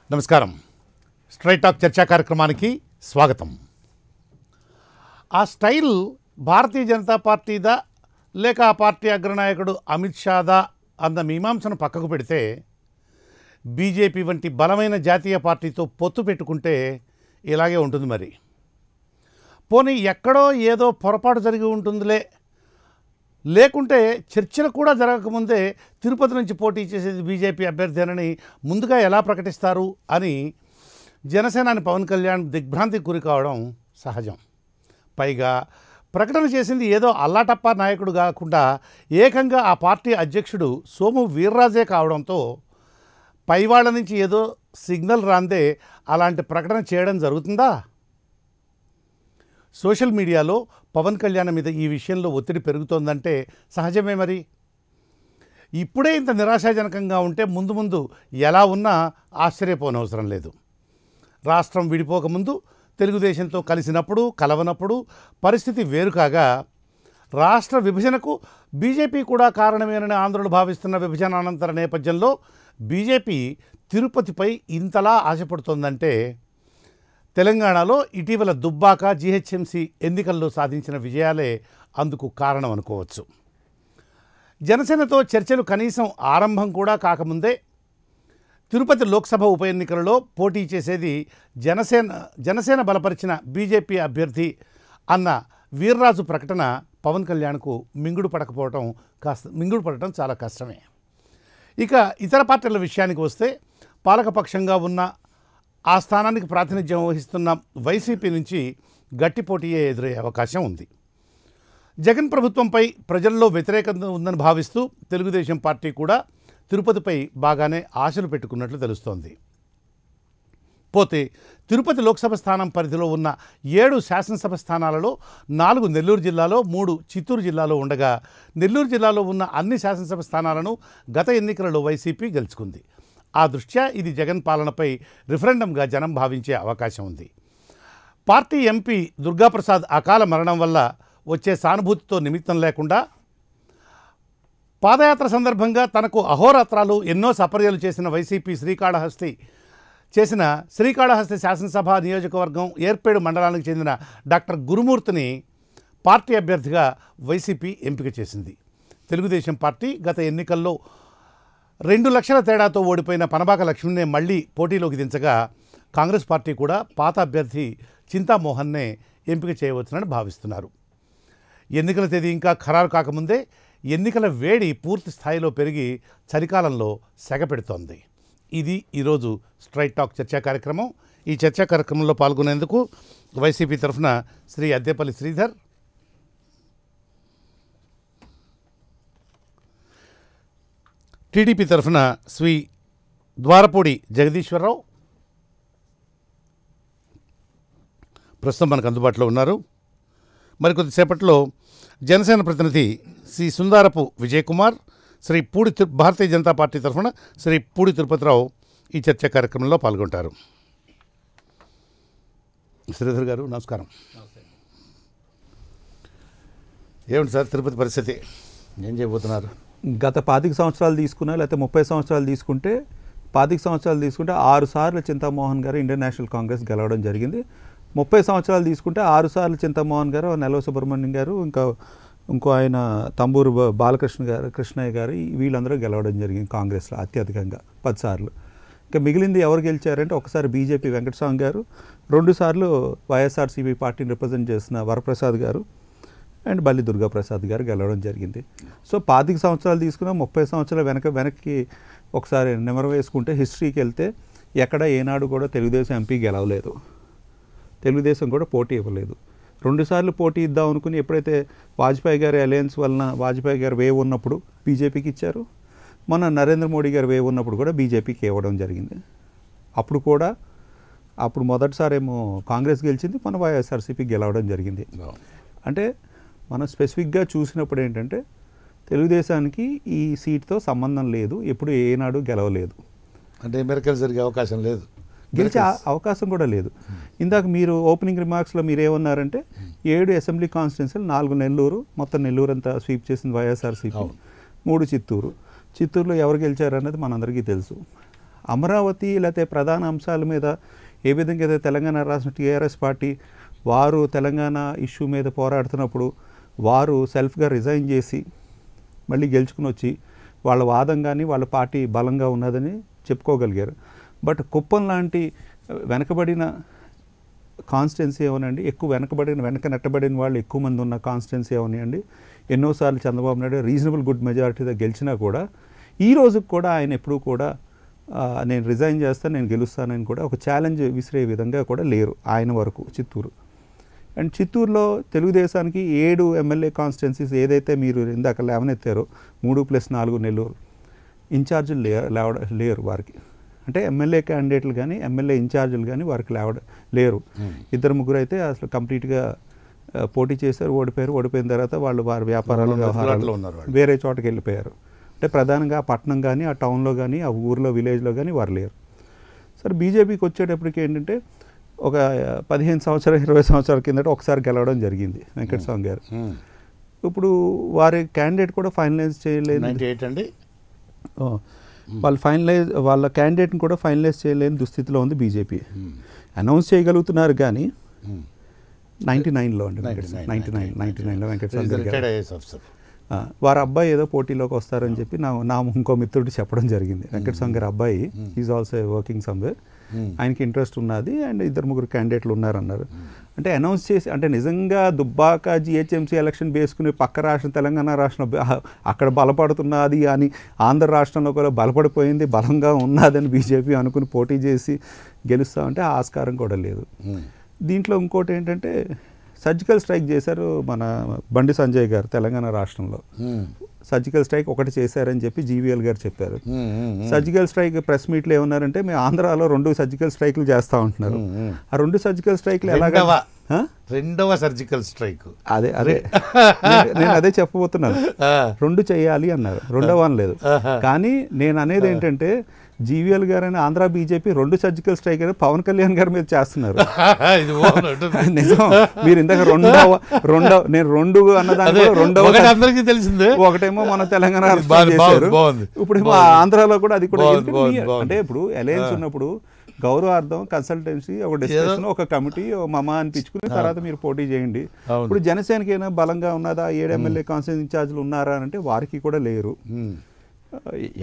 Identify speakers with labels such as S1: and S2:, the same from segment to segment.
S1: నమస్కారం. Straight talk చర్చా కార్యక్రమానికి స్వాగతం. ఆ స్టైల్ భారతీయ జనతా పార్టీదా లేక ఆ పార్టీ అగ్రనాయకుడు అమిత్ షాదా అన్న మీమాంసను పక్కకు పెడితే బీజేపీ వంటి బలమైన జాతీయ పార్టీతో పొత్తు పెట్టుకుంటే ఇలాగే ఉంటుంది. మరి పోనీ ఎక్కడో ఏదో పొరపాటు జరిగి ఉంటుందిలే, లేకుంటే చర్చలు కూడా జరగకముందే తిరుపతి నుంచి పోటీ చేసేది బీజేపీ అభ్యర్థిని ముందుగా ఎలా ప్రకటిస్తారు అని జనసేనాని పవన్ కళ్యాణ్ దిగ్భ్రాంతికి గురి కావడం సహజం. పైగా ప్రకటన చేసింది ఏదో అల్లాటప్ప నాయకుడు కాకుండా ఏకంగా ఆ పార్టీ అధ్యక్షుడు సోము వీర్రాజే కావడంతో పైవాళ్ల నుంచి ఏదో సిగ్నల్ రాందే అలాంటి ప్రకటన చేయడం జరుగుతుందా? సోషల్ మీడియాలో పవన్ కళ్యాణ్ మీద ఈ విషయంలో ఒత్తిడి పెరుగుతోందంటే సహజమే. మరి ఇప్పుడే ఇంత నిరాశాజనకంగా ఉంటే ముందు ముందు ఎలా ఉన్నా ఆశ్చర్యపోనవసరం లేదు. రాష్ట్రం విడిపోకముందు తెలుగుదేశంతో కలిసినప్పుడు కలవనప్పుడు పరిస్థితి వేరు కాగా, రాష్ట్ర విభజనకు బీజేపీ కూడా కారణమేనని ఆంధ్రులు భావిస్తున్న విభజనానంతర నేపథ్యంలో బీజేపీ తిరుపతిపై ఇంతలా ఆశపడుతోందంటే తెలంగాణలో ఇటీవల దుబ్బాక జీహెచ్ఎంసీ ఎన్నికల్లో సాధించిన విజయాలే అందుకు కారణం అనుకోవచ్చు. జనసేనతో చర్చలు కనీసం ఆరంభం కూడా కాకముందే తిరుపతి లోక్సభ ఉప ఎన్నికలలో పోటీ చేసేది జనసేన బలపరిచిన బీజేపీ అభ్యర్థి అన్న వీర్రాజు ప్రకటన పవన్ కళ్యాణ్కు మింగుడు పడటం చాలా కష్టమే. ఇక ఇతర పార్టీల విషయానికి వస్తే పాలకపక్షంగా ఉన్న ఆ స్థానానికి ప్రాతినిధ్యం వహిస్తున్న వైసీపీ నుంచి గట్టి పోటీయే ఎదురయ్యే అవకాశం ఉంది. జగన్ ప్రభుత్వంపై ప్రజల్లో వ్యతిరేకత ఉందని భావిస్తూ తెలుగుదేశం పార్టీ కూడా తిరుపతిపై బాగానే ఆశలు పెట్టుకున్నట్లు తెలుస్తోంది. పోతే తిరుపతి లోక్సభ స్థానం పరిధిలో ఉన్న 7 శాసనసభ స్థానాలలో 4 నెల్లూరు జిల్లాలో 3 చిత్తూరు జిల్లాలో ఉండగా, నెల్లూరు జిల్లాలో ఉన్న అన్ని శాసనసభ స్థానాలను గత ఎన్నికలలో వైసీపీ గెలుచుకుంది. ఆ దృష్ట్యా ఇది జగన్ పాలనపై రిఫరెండంగా జనం భావించే అవకాశం ఉంది. పార్టీ ఎంపీ దుర్గాప్రసాద్ అకాల మరణం వల్ల వచ్చే సానుభూతితో నిమిత్తం లేకుండా పాదయాత్ర సందర్భంగా తనకు అహోరాత్రాలు ఎన్నో సపర్యలు చేసిన వైసీపీ శ్రీకాళహస్తి శాసనసభ నియోజకవర్గం ఏర్పేడు మండలానికి చెందిన డాక్టర్ గురుమూర్తిని పార్టీ అభ్యర్థిగా వైసీపీ ఎంపిక చేసింది. తెలుగుదేశం పార్టీ గత ఎన్నికల్లో 2 లక్షల తేడాతో ఓడిపోయిన పనబాక లక్ష్మణ్నే మళ్లీ పోటీలోకి దించగా, కాంగ్రెస్ పార్టీ కూడా పాత అభ్యర్థి చింతామోహన్నే ఎంపిక చేయవచ్చునని భావిస్తున్నారు. ఎన్నికల తేదీ ఇంకా ఖరారు కాకముందే ఎన్నికల వేడి పూర్తి స్థాయిలో పెరిగి చలికాలంలో సెగపెడుతోంది. ఇది ఈరోజు స్ట్రైట్ టాక్ చర్చా కార్యక్రమం. ఈ చర్చా కార్యక్రమంలో పాల్గొనేందుకు వైసీపీ తరఫున శ్రీ అద్దేపల్లి శ్రీధర్, టీడీపీ తరఫున శ్రీ ద్వారపూడి జగదీశ్వరరావు ప్రస్తుతం మనకు అందుబాటులో ఉన్నారు. మరికొద్దిసేపట్లో జనసేన ప్రతినిధి శ్రీ సుందారపు విజయ్ కుమార్, భారతీయ జనతా పార్టీ తరఫున శ్రీ పూడి తిరుపతిరావు ఈ చర్చా కార్యక్రమంలో పాల్గొంటారు. శ్రీధర్ గారు నమస్కారం. ఏమిటి సార్ తిరుపతి పరిస్థితి, ఏం చేయబోతున్నారు?
S2: గత 25 సంవత్సరాలు తీసుకున్నా లేకపోతే 30 సంవత్సరాలు తీసుకుంటే 25 సంవత్సరాలు తీసుకుంటే 6 సార్లు చింతామోహన్ గారు ఇండియన్ నేషనల్ కాంగ్రెస్ గెలవడం జరిగింది. 30 సంవత్సరాలు తీసుకుంటే 6 సార్లు చింతామోహన్ గారు, నెలవ సుబ్రహ్మణ్యం గారు, ఇంకో ఆయన తంబూరు కృష్ణయ్య గారు వీళ్ళందరూ గెలవడం జరిగింది కాంగ్రెస్లో అత్యధికంగా 10 సార్లు. ఇంకా మిగిలింది ఎవరు గెలిచారంటే ఒకసారి బీజేపీ వెంకటస్వామి గారు, 2 సార్లు వైఎస్ఆర్సీపీ పార్టీని రిప్రజెంట్ చేసిన వరప్రసాద్ గారు అండ్ బల్లి దుర్గాప్రసాద్ గారు గెలవడం జరిగింది. సో 25 సంవత్సరాలు తీసుకున్నా 30 సంవత్సరాలు వెనక్కి ఒకసారి నెమరు వేసుకుంటే హిస్టరీకి వెళ్తే ఎక్కడ ఏనాడు కూడా తెలుగుదేశం ఎంపీ గెలవలేదు, తెలుగుదేశం కూడా పోటీ ఇవ్వలేదు. 2 సార్లు పోటీ ఇద్దాం అనుకుని ఎప్పుడైతే వాజ్పేయి గారి అలయన్స్ వలన వాజ్పేయి గారు వేవ్ ఉన్నప్పుడు బీజేపీకి ఇచ్చారు, మొన్న నరేంద్ర మోడీ గారు వేవ్ ఉన్నప్పుడు కూడా బీజేపీకి ఇవ్వడం జరిగింది. అప్పుడు మొదటిసారి ఏమో కాంగ్రెస్ గెలిచింది, మన వైఎస్ఆర్సీపీ గెలవడం జరిగింది. అంటే మనం స్పెసిఫిక్గా చూసినప్పుడు ఏంటంటే తెలుగుదేశానికి ఈ సీట్తో సంబంధం లేదు, ఎప్పుడు ఏనాడు గెలవలేదు,
S1: అంటే మెరికల్ జరిగే అవకాశం లేదు,
S2: గెలిచే అవకాశం కూడా లేదు. ఇందాక మీరు ఓపెనింగ్ రిమార్క్స్లో మీరు ఏమన్నారంటే 7 అసెంబ్లీ కాన్స్టిట్యున్సీలు, 4 నెల్లూరు, మొత్తం నెల్లూరు అంతా స్వీప్ చేసింది వైఎస్ఆర్సీపీ, 3 చిత్తూరులో ఎవరు గెలిచారన్నది మనందరికీ తెలుసు. అమరావతి లేకపోతే ప్రధాన అంశాల మీద ఏ విధంగా అయితే తెలంగాణ రాష్ట్ర టీఆర్ఎస్ పార్టీ వారు తెలంగాణ ఇష్యూ మీద పోరాడుతున్నప్పుడు వారు సెల్ఫ్గా రిజైన్ చేసి మళ్ళీ గెలుచుకుని వచ్చి వాళ్ళ వాదం కానీ వాళ్ళ పార్టీ బలంగా ఉన్నదని చెప్పుకోగలిగారు. బట్ కుప్పం లాంటి వెనకబడిన కాన్స్టిట్యున్సీ ఏమనండి, ఎక్కువ వెనక నెట్టబడిన వాళ్ళు ఎక్కువ మంది ఉన్న కాన్స్టిట్యున్సీ ఏమనండి, ఎన్నోసార్లు చంద్రబాబు నాయుడు రీజనబుల్ గుడ్ మెజారిటీతో గెలిచినా కూడా ఈ రోజుకి కూడా ఆయన ఎప్పుడూ కూడా నేను రిజైన్ చేస్తాను, నేను గెలుస్తానని కూడా ఒక ఛాలెంజ్ విసిరే విధంగా కూడా లేరు ఆయన వరకు చిత్తూరు. అండ్ చిత్తూరులో తెలుగుదేశానికి 7 ఎమ్మెల్యే కాన్స్టిట్యున్సీస్ ఏదైతే మీరు ఇందాక లేవనెత్తారో 3+4 నెల్లూరు ఇన్ఛార్జీలు లేరు వారికి. అంటే ఎమ్మెల్యే క్యాండిడేట్లు కానీ ఎమ్మెల్యే ఇన్ఛార్జీలు కానీ వారికి లేరు. 2-3 అయితే అసలు కంప్లీట్గా పోటీ చేశారు, ఓడిపోయిన తర్వాత వాళ్ళు వారి వ్యాపారాలు వ్యవహారాలు వేరే చోటకి వెళ్ళిపోయారు. అంటే ప్రధానంగా ఆ పట్టణం కానీ ఆ టౌన్లో కానీ ఆ ఊర్లో విలేజ్లో కానీ వారు లేరు. సరే బీజేపీకి వచ్చేటప్పటికి ఏంటంటే ఒక 15 సంవత్సరాలు 20 సంవత్సరాల కిందట ఒకసారి గెలవడం జరిగింది వెంకటస్వామి గారు. ఇప్పుడు వారి క్యాండిడేట్ కూడా ఫైనలైజ్ చేయలేదు.
S1: 98 అండి
S2: వాళ్ళ క్యాండిడేట్ని కూడా ఫైనలైజ్ చేయలేని దుస్థితిలో ఉంది బీజేపీ. అనౌన్స్ చేయగలుగుతున్నారు కానీ 99లో అండి 99లో వెంకటస్వామి గారు వారి అబ్బాయి ఏదో పోటీలోకి వస్తారని చెప్పి నా ఇంకో మిత్రుడు చెప్పడం జరిగింది. వెంకటస్వామి గారి అబ్బాయి ఈజ్ ఆల్సో వర్కింగ్ సమ్వేర్, ఆయనకి ఇంట్రెస్ట్ ఉన్నది అండ్ 2-3 క్యాండిడేట్లు ఉన్నారన్నారు. అంటే అనౌన్స్ చేసి అంటే నిజంగా దుబ్బాక జిహెచ్ఎంసీ ఎలక్షన్ వేసుకుని పక్క రాష్ట్రం తెలంగాణ రాష్ట్రం అక్కడ బలపడుతున్నది అని ఆంధ్ర రాష్ట్రంలో కూడా బలపడిపోయింది, బలంగా ఉన్నదని బీజేపీ అనుకుని పోటీ చేసి గెలుస్తామంటే ఆస్కారం కూడా లేదు. దీంట్లో ఇంకోటి ఏంటంటే సర్జికల్ స్ట్రైక్ చేశారు మన బండి సంజయ్ గారు తెలంగాణ రాష్ట్రంలో. సర్జికల్ స్ట్రైక్ ఒకటి చేశారని చెప్పి జీవీఎల్ గారు చెప్పారు. సర్జికల్ స్ట్రైక్ ప్రెస్ మీట్లో ఏమన్నారంటే మేము ఆంధ్రాలో 2 సర్జికల్ స్ట్రైక్లు చేస్తూ ఉంటున్నారు. ఆ 2 సర్జికల్ స్ట్రైక్లు ఎలాగా
S1: రెండవ సర్జికల్ స్ట్రైక్
S2: అదే నేను అదే చెప్పబోతున్నాను. 2 చేయాలి అన్నారు, రెండవ అనలేదు. కానీ నేను అనేది ఏంటంటే జీవీఎల్ గారు అని ఆంధ్ర బీజేపీ 2 సర్జికల్ స్ట్రైక్ అని పవన్ కళ్యాణ్ గారి మీద చేస్తున్నారు. నిజం, మీరు ఇందాక నేను 2 అన్నదాన్ని
S1: అందరికీ తెలిసిందే.
S2: ఒకటేమో మన తెలంగాణ ఇప్పుడు ఆంధ్రాలో కూడా అది కూడా అంటే ఇప్పుడు అలయన్స్ ఉన్నప్పుడు గౌరవార్థం కన్సల్టెన్సీ ఒక డిస్కషన్ ఒక కమిటీ మమా అనిపించుకుని తర్వాత మీరు పోటీ చేయండి. ఇప్పుడు జనసేనకి ఏమైనా బలంగా ఉన్నదా 7 ఎమ్మెల్యే కాన్స్టిట్యూన్సీ ఇన్ఛార్జీలు ఉన్నారా అంటే వారికి కూడా లేరు.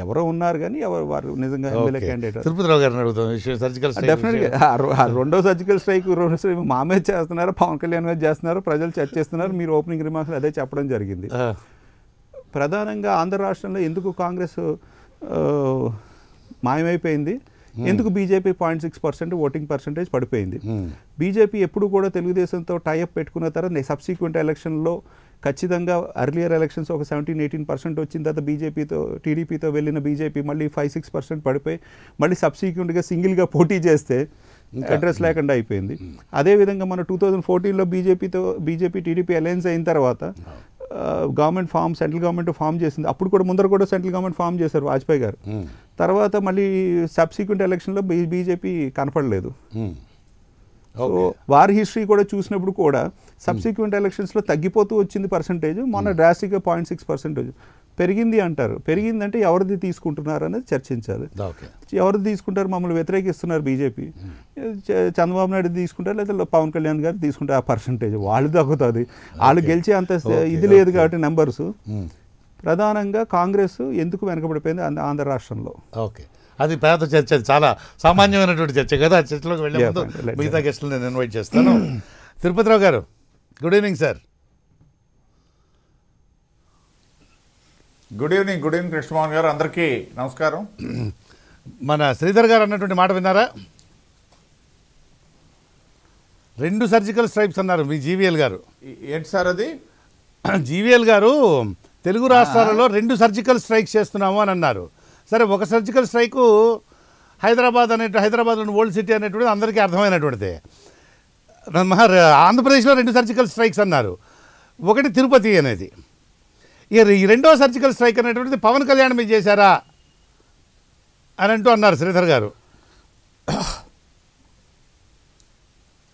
S2: ఎవరో ఉన్నారు కానీ వారు నిజంగా ఎమ్మెల్యే క్యాండిడేట్.
S1: తిరుపతిరావు గారిని అడుగుతాం.
S2: డెఫినెట్గా 2వ సర్జికల్ స్ట్రైక్ మా మీద చేస్తున్నారు, పవన్ కళ్యాణ్ మీద చేస్తున్నారు, ప్రజలు చర్చ చేస్తున్నారు. మీరు ఓపెనింగ్ రిమార్క్స్ అదే చెప్పడం జరిగింది. ప్రధానంగా ఆంధ్ర రాష్ట్రంలో ఎందుకు కాంగ్రెస్ మాయమైపోయింది, ఎందుకు బీజేపీ 0.6% ఓటింగ్ పర్సంటేజ్ పడిపోయింది. బీజేపీ ఎప్పుడు కూడా తెలుగుదేశంతో టైఅప్ పెట్టుకున్న తర్వాత సబ్సిక్వెంట్ ఎలక్షన్లో ఖచ్చితంగా అర్లియర్ ఎలక్షన్స్ ఒక 17-18% వచ్చిన తర్వాత టీడీపీతో వెళ్ళిన బీజేపీ మళ్ళీ 5-6% పడిపోయి మళ్ళీ సబ్సిక్వెంట్గా సింగిల్గా పోటీ చేస్తే అడ్రస్ లేకుండా అయిపోయింది. అదేవిధంగా మన 2014లో బీజేపీ టీడీపీ అలయన్స్ అయిన తర్వాత సెంట్రల్ గవర్నమెంట్ ఫామ్ చేసింది. అప్పుడు కూడా ముందర కూడా సెంట్రల్ గవర్నమెంట్ ఫామ్ చేశారు వాజ్పేయి గారు. తర్వాత మళ్ళీ సబ్సిక్వెంట్ ఎలక్షన్లో బీజేపీ కనపడలేదు. సో వారి హిస్టరీ కూడా చూసినప్పుడు కూడా సబ్సిక్వెంట్ ఎలక్షన్స్లో తగ్గిపోతూ వచ్చింది పర్సంటేజ్. మొన్న డ్రాస్టిక్గా 0.6% పెరిగింది అంటారు. పెరిగిందంటే ఎవరిది తీసుకుంటున్నారు అనేది చర్చించాలి. ఎవరిది తీసుకుంటారు, మమ్మల్ని వ్యతిరేకిస్తున్నారు బీజేపీ, చంద్రబాబు నాయుడు తీసుకుంటారు లేదా పవన్ కళ్యాణ్ గారు తీసుకుంటారు. ఆ పర్సంటేజ్ వాళ్ళు తగ్గుతుంది. వాళ్ళు గెలిచే అంత ఇది లేదు కాబట్టి నెంబర్స్. ప్రధానంగా కాంగ్రెస్ ఎందుకు వెనకబడిపోయింది ఆంధ్ర రాష్ట్రంలో.
S1: ఓకే, అది పేద చర్చ, చాలా సామాన్యమైనటువంటి చర్చ కదా. ఆ చర్చలో వెళ్ళే ముందు మిగతా గెస్టులు నేను ఇన్వైట్ చేస్తాను. తిరుపతిరావు గారు, good evening sir.
S3: Good evening Krishnamohan గారు, అందరికీ నమస్కారం.
S1: మన శ్రీధర్ గారు అన్నటువంటి మాట విన్నారా? 2 సర్జికల్ స్ట్రైక్స్ అన్నారు మీ జీవీఎల్ గారు.
S3: ఏంటి సార్ అది?
S1: జీవీఎల్ గారు తెలుగు రాష్ట్రాలలో 2 సర్జికల్ స్ట్రైక్స్ చేస్తున్నాము అని అన్నారు. సరే, ఒక సర్జికల్ స్ట్రైకు హైదరాబాద్లోని ఓల్డ్ సిటీ అనేటువంటిది అందరికీ అర్థమైనటువంటిది. ఆంధ్రప్రదేశ్లో 2 సర్జికల్ స్ట్రైక్స్ అన్నారు, ఒకటి తిరుపతి అనేది. ఈ 2వ సర్జికల్ స్ట్రైక్ అనేటువంటిది పవన్ కళ్యాణ్ మీద చేశారా అని అన్నారు శ్రీధర్ గారు.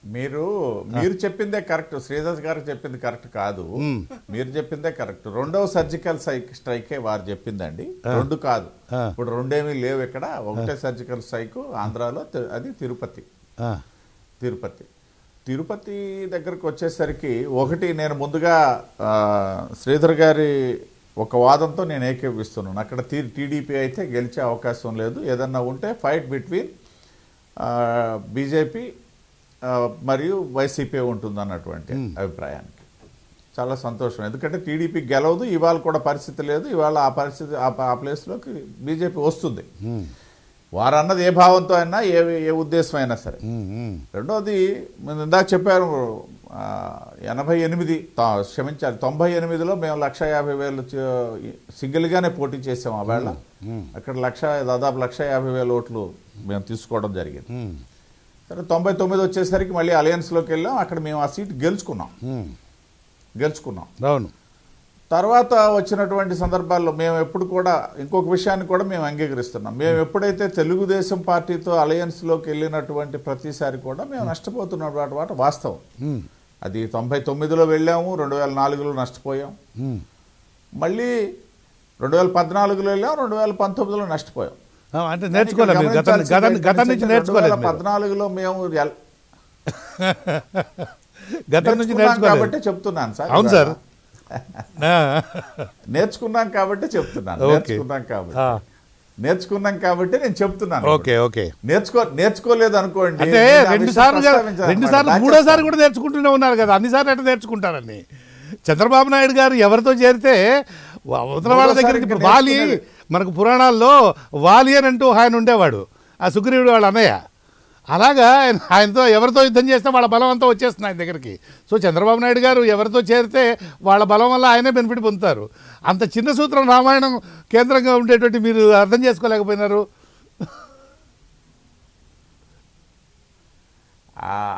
S3: మీరు చెప్పిందే కరెక్ట్, శ్రీధర్ గారు చెప్పింది కరెక్ట్ కాదు. మీరు చెప్పిందే కరెక్ట్. రెండవ సర్జికల్ స్ట్రైకే వారు చెప్పిందండి, రెండు కాదు. ఇప్పుడు రెండేమీ లేవు ఇక్కడ, ఒకటే సర్జికల్ స్ట్రైక్ ఆంధ్రాలో, అది తిరుపతి. తిరుపతి దగ్గరకు వచ్చేసరికి ఒకటి, నేను ముందుగా శ్రీధర్ గారి ఒక వాదంతో నేను ఏకీభవిస్తున్నాను. అక్కడ టీడీపీ అయితే గెలిచే అవకాశం లేదు, ఏదన్నా ఉంటే ఫైట్ బిట్వీన్ బీజేపీ మరియు వైసీపీ ఉంటుంది అన్నటువంటి అభిప్రాయానికి చాలా సంతోషం. ఎందుకంటే టీడీపీ గెలవదు, ఇవాళ కూడా పరిస్థితి లేదు. ఇవాళ ఆ పరిస్థితి ఆ ప్లేస్లోకి బీజేపీ వస్తుంది. వారు అన్నది ఏ భావంతో అయినా, ఏ ఉద్దేశం అయినా సరే. రెండోది ఇందాక చెప్పారు 88, క్షమించాలి 98లో మేము 150,000 సింగిల్గానే పోటీ చేసాం. ఆ వేళ అక్కడ దాదాపు 150,000 ఓట్లు మేము తీసుకోవడం జరిగింది. సరే 99 వచ్చేసరికి మళ్ళీ అలయన్స్లోకి వెళ్ళాం, అక్కడ మేము ఆ సీట్ గెలుచుకున్నాం.
S1: అవును.
S3: తర్వాత వచ్చినటువంటి సందర్భాల్లో మేము ఎప్పుడు కూడా ఇంకొక విషయాన్ని కూడా మేము అంగీకరిస్తున్నాం. మేము ఎప్పుడైతే తెలుగుదేశం పార్టీతో అలయన్స్లోకి వెళ్ళినటువంటి ప్రతిసారి కూడా మేము నష్టపోతున్నటువంటి వాటి వాస్తవం. అది 99లో వెళ్ళాము, 2004లో నష్టపోయాం, మళ్ళీ 2014లో వెళ్ళాం, 2019లో నష్టపోయాం.
S1: అంటే నేర్చుకోలేదు, గతం నుంచి నేర్చుకోలేదు.
S3: 2014లో మేము
S1: గతం నుంచి నేర్చుకోలేదు
S3: కాబట్టి చెప్తున్నాను సార్.
S1: అవును సార్,
S3: నేర్చుకున్నాం కాబట్టి చెప్తున్నాను. నేర్చుకున్నాం కాబట్టి నేను చెప్తున్నాను.
S1: ఓకే.
S3: నేర్చుకోలేదు అనుకోండి,
S1: అంటే రెండు సార్లు మూడోసారి కూడా నేర్చుకుంటూనే ఉన్నారు కదా, అన్నిసార్లు అంటే నేర్చుకుంటారని. చంద్రబాబు నాయుడు గారు ఎవరితో చేరితే అవతల వాళ్ళ దగ్గరికి, ఇప్పుడు వాలి, మనకు పురాణాల్లో వాలి అని అంటూ ఆయన ఉండేవాడు, ఆ సుగ్రీవుడు వాళ్ళ అన్నయ్య. అలాగా ఆయనతో ఎవరితో యుద్ధం చేస్తే వాళ్ళ బలం అంతా వచ్చేస్తుంది ఆయన దగ్గరికి. సో చంద్రబాబు నాయుడు గారు ఎవరితో చేరితే వాళ్ళ బలం వల్ల ఆయనే బెనిఫిట్ పొందుతారు. అంత చిన్న సూత్రం రామాయణం కేంద్రంగా ఉండేటువంటి మీరు అర్థం చేసుకోలేకపోయినారు.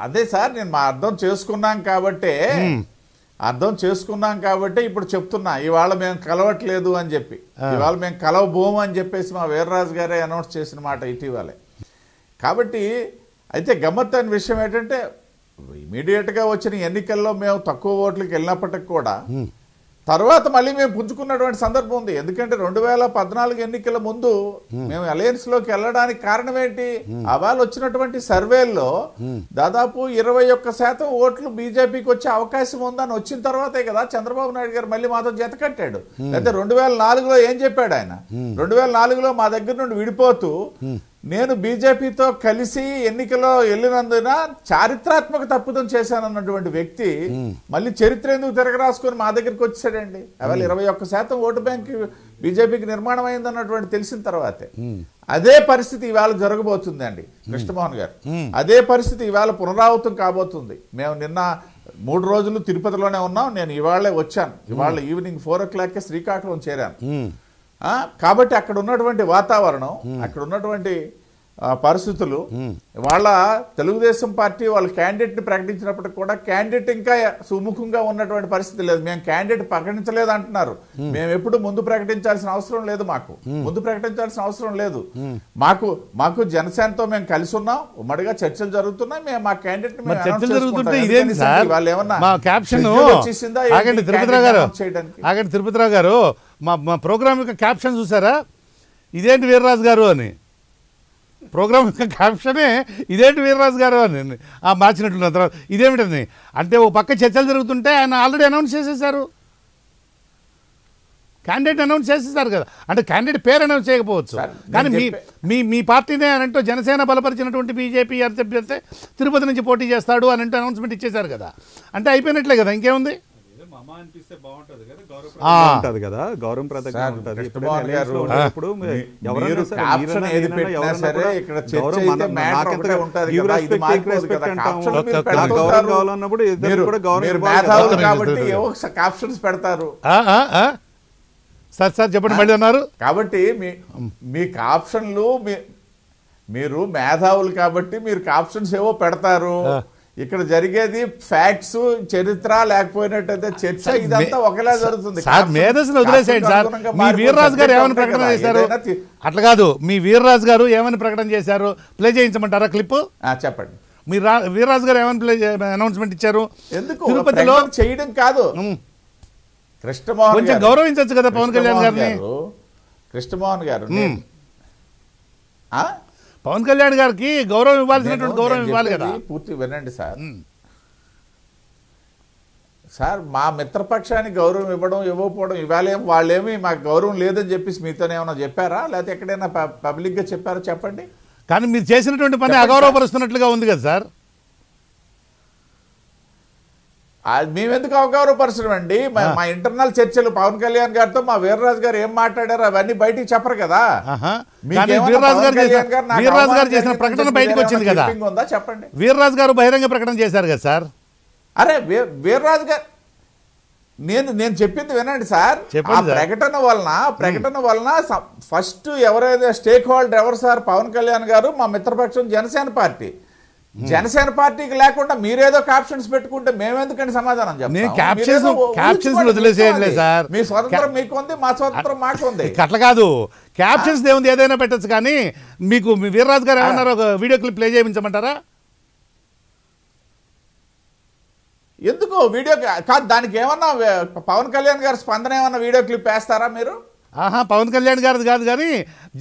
S3: అదే సార్, నేను అర్థం చేసుకున్నాం కాబట్టి ఇప్పుడు చెప్తున్నా, ఇవాళ మేము కలవట్లేదు అని చెప్పి, ఇవాళ మేము కలవబోము అని చెప్పేసి మా వీర్రాజు గారే అనౌన్స్ చేసిన మాట ఇటీవలే. కాబట్టి అయితే గమ్మత్తైన విషయం ఏంటంటే, ఇమీడియట్గా వచ్చిన ఎన్నికల్లో మేము తక్కువ ఓట్లకి వెళ్ళినప్పటికి కూడా తర్వాత మళ్ళీ మేము పుంజుకున్నటువంటి సందర్భం ఉంది. ఎందుకంటే 2014 ఎన్నికల ముందు మేము అలయన్స్లోకి వెళ్ళడానికి కారణం ఏంటి? అవాళ వచ్చినటువంటి సర్వేల్లో దాదాపు 21% ఓట్లు బీజేపీకి వచ్చే అవకాశం ఉందని వచ్చిన తర్వాతే కదా చంద్రబాబు నాయుడు గారు మళ్ళీ మాతో జత కట్టాడు. అయితే 2004లో ఏం చెప్పాడు ఆయన? 2004లో మా దగ్గర నుండి విడిపోతూ నేను బీజేపీతో కలిసి ఎన్నికలో వెళ్ళినందున చారిత్రాత్మక తప్పిదం చేశానన్నటువంటి వ్యక్తి మళ్ళీ చరిత్ర ఎందుకు తిరగరాసుకొని మా దగ్గరికి వచ్చాడండి? అవాళ 21% ఓటు బ్యాంక్ బీజేపీకి నిర్మాణం అయిందన్నటువంటి తెలిసిన తర్వాతే అదే పరిస్థితి ఇవాళ జరగబోతుందండి కృష్ణమోహన్ గారు. అదే పరిస్థితి ఇవాళ పునరావృతం కాబోతుంది. మేము నిన్న 3 రోజులు తిరుపతిలోనే ఉన్నాం. నేను ఇవాళే వచ్చాను. ఇవాళ ఈవినింగ్ 4 o'clock శ్రీకాకుళం చేరాను. కాబట్టి అక్కడ ఉన్నటువంటి వాతావరణం, అక్కడ ఉన్నటువంటి పరిస్థితులు, వాళ్ళ తెలుగుదేశం పార్టీ వాళ్ళ క్యాండిడేట్ ని ప్రకటించినప్పటికి కూడా క్యాండిడేట్ ఇంకా సుముఖంగా ఉన్నటువంటి పరిస్థితి లేదు. మేము క్యాండిడేట్ ప్రకటించలేదు అంటున్నారు. మేము ఎప్పుడు ముందు ప్రకటించాల్సిన అవసరం లేదు, ముందు ప్రకటించాల్సిన అవసరం లేదు. మాకు జనసేనతో మేము కలిసి ఉన్నాం, ఉమ్మడిగా చర్చలు జరుగుతున్నాయి. మేము మా క్యాండిడేట్ వాళ్ళు ఏమన్నా
S1: తిరుపతిరావు గారు మా ప్రోగ్రామ్ యొక్క క్యాప్షన్ చూసారా? ఇదేంటి వీర్రాజు గారు అని. ప్రోగ్రామ్ యొక్క క్యాప్షనే ఇదేంటి వీర్రాజు గారు అని మార్చినట్లున్న తర్వాత ఇదేమిటని అంటే, ఓ పక్క చర్చలు జరుగుతుంటే ఆయన ఆల్రెడీ అనౌన్స్ చేసేసారు, క్యాండిడేట్ అనౌన్స్ చేసేసారు కదా. అంటే క్యాండిడేట్ పేరు అనౌన్స్ చేయకపోవచ్చు, కానీ మీ పార్టీనే అనంటూ జనసేన బలపరిచినటువంటి బీజేపీ చెప్తే తిరుపతి నుంచి పోటీ చేస్తాడు అని అంటూ అనౌన్స్మెంట్ ఇచ్చేశారు కదా. అంటే అయిపోయినట్లే కదా, ఇంకేముంది? సార్ చెప్పండి మళ్ళీ అన్నారు.
S3: కాబట్టి మీకు ఆప్షన్లు, మీరు మేధావులు కాబట్టి మీరు ఆప్షన్స్ ఏవో పెడతారు. ఇక్కడ జరిగేది ఫ్యాక్ట్స్, చరిత్ర లేకపోయినట్టయితే చర్చ, ఇదంతా ఒకేలా జరుగుతుంది.
S1: సార్ మేధస్సును వదిలేసేయండి సార్. మీ వీర్రాజు గారు ఏమని ప్రకటన చేశారు? అట్లా కాదు, మీ వీర్రాజు గారు ఏమని ప్రకటన చేశారు? ప్లే చేయించమంటారా క్లిప్?
S3: చెప్పండి.
S1: మీరు వీర్రాజు గారు ఏమని అనౌన్స్మెంట్ ఇచ్చారు?
S3: ఎందుకు
S1: తిరుపతిలో
S3: ప్రకటన చేయడం కాదు, కృష్ణమోహన్
S1: కొంచెం
S3: గారు,
S1: గౌరవించవచ్చు కదా పవన్ కళ్యాణ్ గారిని.
S3: కృష్ణమోహన్ గారు
S1: పవన్ కళ్యాణ్ గారికి గౌరవం ఇవ్వాల్సినటువంటి గౌరవం ఇవ్వాలి కదా.
S3: పూర్తి వినండి సార్. సార్ మా మిత్రపక్షానికి గౌరవం ఇవ్వడం ఇవ్వకపోవడం ఇవాళ వాళ్ళేమి మాకు గౌరవం లేదని చెప్పేసి మీతోనే ఏమైనా చెప్పారా, లేకపోతే ఎక్కడైనా పబ్లిక్గా చెప్పారా చెప్పండి.
S1: కానీ మీరు చేసినటువంటి పని అగౌరవపరుస్తున్నట్లుగా ఉంది కదా సార్.
S3: మేమెందుకు అవగౌరవపరచడం అండి? మా ఇంటర్నల్ చర్చలు పవన్ కళ్యాణ్ గారితో మా వీర్రాజు గారు ఏం మాట్లాడారో అవన్నీ బయటికి చెప్పరు కదా.
S1: వీర్రాజు గారు చేసిన ప్రకటన బయటకు వచ్చింది కదా,
S3: చెప్పండి.
S1: వీర్రాజు గారు బహిరంగ ప్రకటన చేశారు కదా సార్.
S3: అరే వీర్రాజు గారు నేను చెప్పింది వినండి సార్. ఆ ప్రకటన వలన ఫస్ట్ ఎవరైతే స్టేక్ హోల్డర్ ఎవరు సార్? పవన్ కళ్యాణ్ గారు, మా మిత్రపక్షం జనసేన పార్టీ. జనసేన పార్టీకి లేకుండా మీరేదో క్యాప్షన్స్ పెట్టుకుంటే మేమెందుకండి సమాధానం చెప్తాం?
S1: వదిలేసేయండి సార్.
S3: మీ స్వతంత్రం మీకు ఉంది, మా స్వతంత్రం మాకు ఉంది.
S1: అట్లా కాదు, క్యాప్షన్స్ ఏముంది, ఏదైనా పెట్టచ్చు. కానీ మీకు మీ వీర్రాజు గారు ఏమన్నారు, ఒక వీడియో క్లిప్ ప్లే చేయించమంటారా?
S3: ఎందుకు వీడియో కాదు, దానికి ఏమన్నా పవన్ కళ్యాణ్ గారు స్పందన ఏమన్నా వీడియో క్లిప్ వేస్తారా మీరు?
S1: పవన్ కళ్యాణ్ గారిది కాదు, కానీ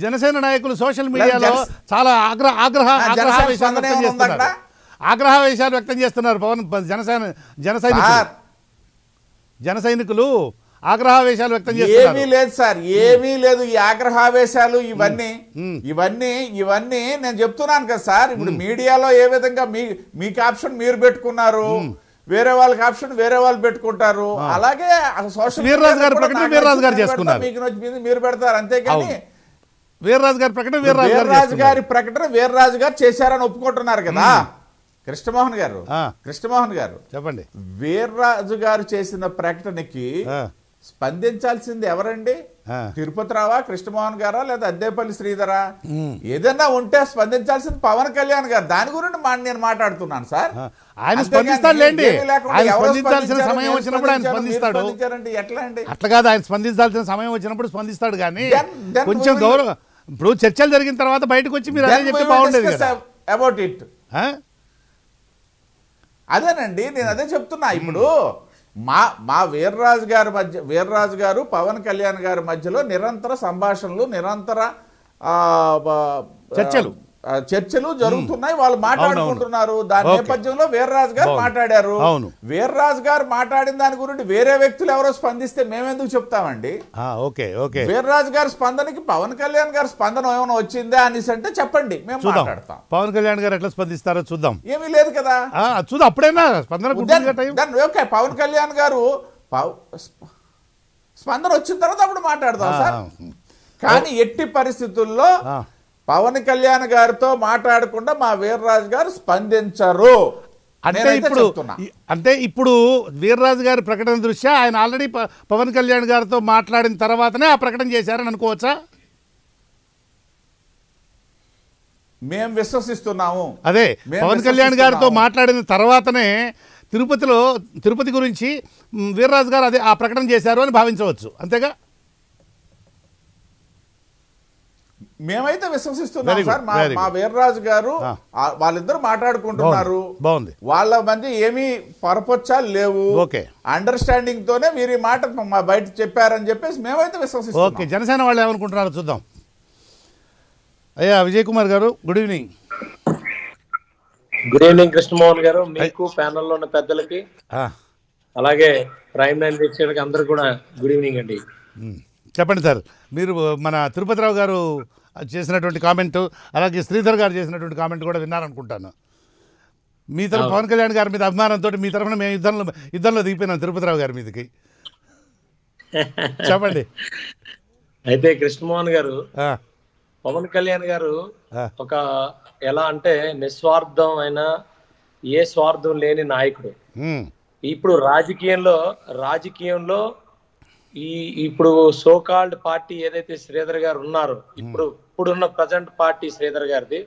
S1: జనసేన నాయకులు సోషల్ మీడియాలో చాలా ఆగ్రహావేశాలు వ్యక్తం చేస్తున్నారు. జన సైనికులు ఆగ్రహావేశాలు వ్యక్తం చేస్తున్నారు.
S3: ఏమీ లేదు సార్, ఏమీ లేదు. ఈ ఆగ్రహావేశాలు ఇవన్నీ నేను చెప్తున్నాను కదా సార్. ఇప్పుడు మీడియాలో ఏ విధంగా మీకు ఆప్షన్ మీరు పెట్టుకున్నారు, వేరే వాళ్ళకి ఆప్షన్ వేరే వాళ్ళు పెట్టుకుంటారు. అలాగే సోషల్
S1: వీర్రాజు గారి ప్రకటన వీర్రాజు గారు చేసుకున్నారు,
S3: మీకు నచ్చింది మీరు పెడతారు. అంతేకాని
S1: వీర్రాజు గారి ప్రకటన వీర్రాజు గారు చేశారని ఒప్పుకుంటున్నారు కదా కృష్ణమోహన్ గారు. చెప్పండి. వీర్రాజు గారు చేసిన ప్రకటనకి స్పందించాల్సింది ఎవరండి? తిరుపతిరావా, కృష్ణమోహన్ గారా, లేదా అద్దేపల్లి శ్రీధరా? ఏదైనా ఉంటే స్పందించాల్సింది పవన్ కళ్యాణ్ గారు. దాని గురించి నేను మాట్లాడుతున్నాను సార్. ఆయన స్పందిస్తాడులేండి, స్పందించాల్సిన సమయం వచ్చినప్పుడు ఆయన స్పందిస్తాడు.
S3: ఎట్లా అండి?
S1: అట్లా కాదు, ఆయన స్పందించాల్సిన సమయం వచ్చినప్పుడు స్పందిస్తాడు. కానీ కొంచెం గౌరవం. ఇప్పుడు చర్చలు జరిగిన తర్వాత బయటకు వచ్చి మీరు అదే చెప్తే బాగుండేది కదా.
S3: అబౌట్ ఇట్ అదేనండి, నేను అదే చెప్తున్నా. ఇప్పుడు మా వీర్రాజు గారు పవన్ కళ్యాణ్ గారి మధ్యలో నిరంతర సంభాషణలు, నిరంతర చర్చలు జరుగుతున్నాయి. వాళ్ళు మాట్లాడుకుంటున్నారు. దాని నేపథ్యంలో వీర్రాజు గారు మాట్లాడారు. వీర్రాజు గారు మాట్లాడిన దాని గురించి వేరే వ్యక్తులు ఎవరో స్పందిస్తే మేమెందుకు చెప్తామండి? వీర్రాజు గారి స్పందనకి పవన్ కళ్యాణ్ గారి స్పందన ఏమైనా వచ్చిందా అనేసి అంటే చెప్పండి, మేము మాట్లాడతాం.
S1: పవన్ కళ్యాణ్ గారు ఎట్లా స్పందిస్తారో చూద్దాం.
S3: ఏమీ లేదు కదా,
S1: చూద్దాం. అప్పుడైనా స్పందన
S3: పవన్ కళ్యాణ్ గారు స్పందన వచ్చిన తర్వాత అప్పుడు మాట్లాడతాం సార్. కానీ ఎట్టి పరిస్థితుల్లో పవన్ కళ్యాణ్ గారితో మాట్లాడకుండా మా వీర్రాజు గారు స్పందించరు.
S1: అంటే ఇప్పుడు వీర్రాజు గారి ప్రకటన దృష్ట్యా ఆయన ఆల్రెడీ పవన్ కళ్యాణ్ గారితో మాట్లాడిన తర్వాతనే ఆ ప్రకటన చేశారని అనుకోవచ్చా?
S3: మేము విశ్వసిస్తున్నాము.
S1: అదే పవన్ కళ్యాణ్ గారితో మాట్లాడిన తర్వాతనే తిరుపతి గురించి వీర్రాజు గారు అదే ఆ ప్రకటన చేశారు అని భావించవచ్చు, అంతేగా?
S3: మేమైతే విశ్వసిస్తున్నాం సార్. మా వీర్రాజు గారు వాళ్ళిద్దరు మాట్లాడుకుంటున్నారు.
S1: బాగుంది.
S3: వాళ్ళ మధ్య ఏమీ పరపొచ్చాలు లేవు. అండర్స్టాండింగ్ తోనే వీరి మాట బయట చెప్పారని చెప్పేసి మేమైతే విశ్వసిస్తున్నాం.
S1: జనసేన వాళ్ళు ఏమనుకుంటున్నారో చూద్దాం. అయ్యా విజయ్ కుమార్ గారు, good evening.
S4: Good evening Krishnamohan గారు, మీకు ప్యానెల్లో ఉన్న పెద్దలకి, అలాగే ప్రైమ్ లైన్ వీక్షకులకి అందరూ కూడా గుడ్ ఈవినింగ్ అండి.
S1: చెప్పండి సార్, మీరు మన తిరుపతిరావు గారు చేసినటువంటి కామెంటు, అలాగే శ్రీధర్ గారు చేసినటువంటి కామెంట్ కూడా విన్నారనుకుంటాను. మీ తరఫు పవన్ కళ్యాణ్ గారి మీద అభిమానంతో మీ తరఫున మేము యుద్ధంలో దిగిపోయినాం తిరుపతిరావు గారి మీదకి. చెప్పండి.
S4: అయితే కృష్ణమోహన్ గారు, పవన్ కళ్యాణ్ గారు ఒక ఎలా అంటే నిస్వార్థం అయిన, ఏ స్వార్థం లేని నాయకుడు. ఇప్పుడు రాజకీయంలో ఇప్పుడు సోకాల్డ్ పార్టీ ఏదైతే శ్రీధర్ గారు ఉన్నారో, ఇప్పుడున్న ప్రజెంట్ పార్టీ శ్రీధర్ గారిది,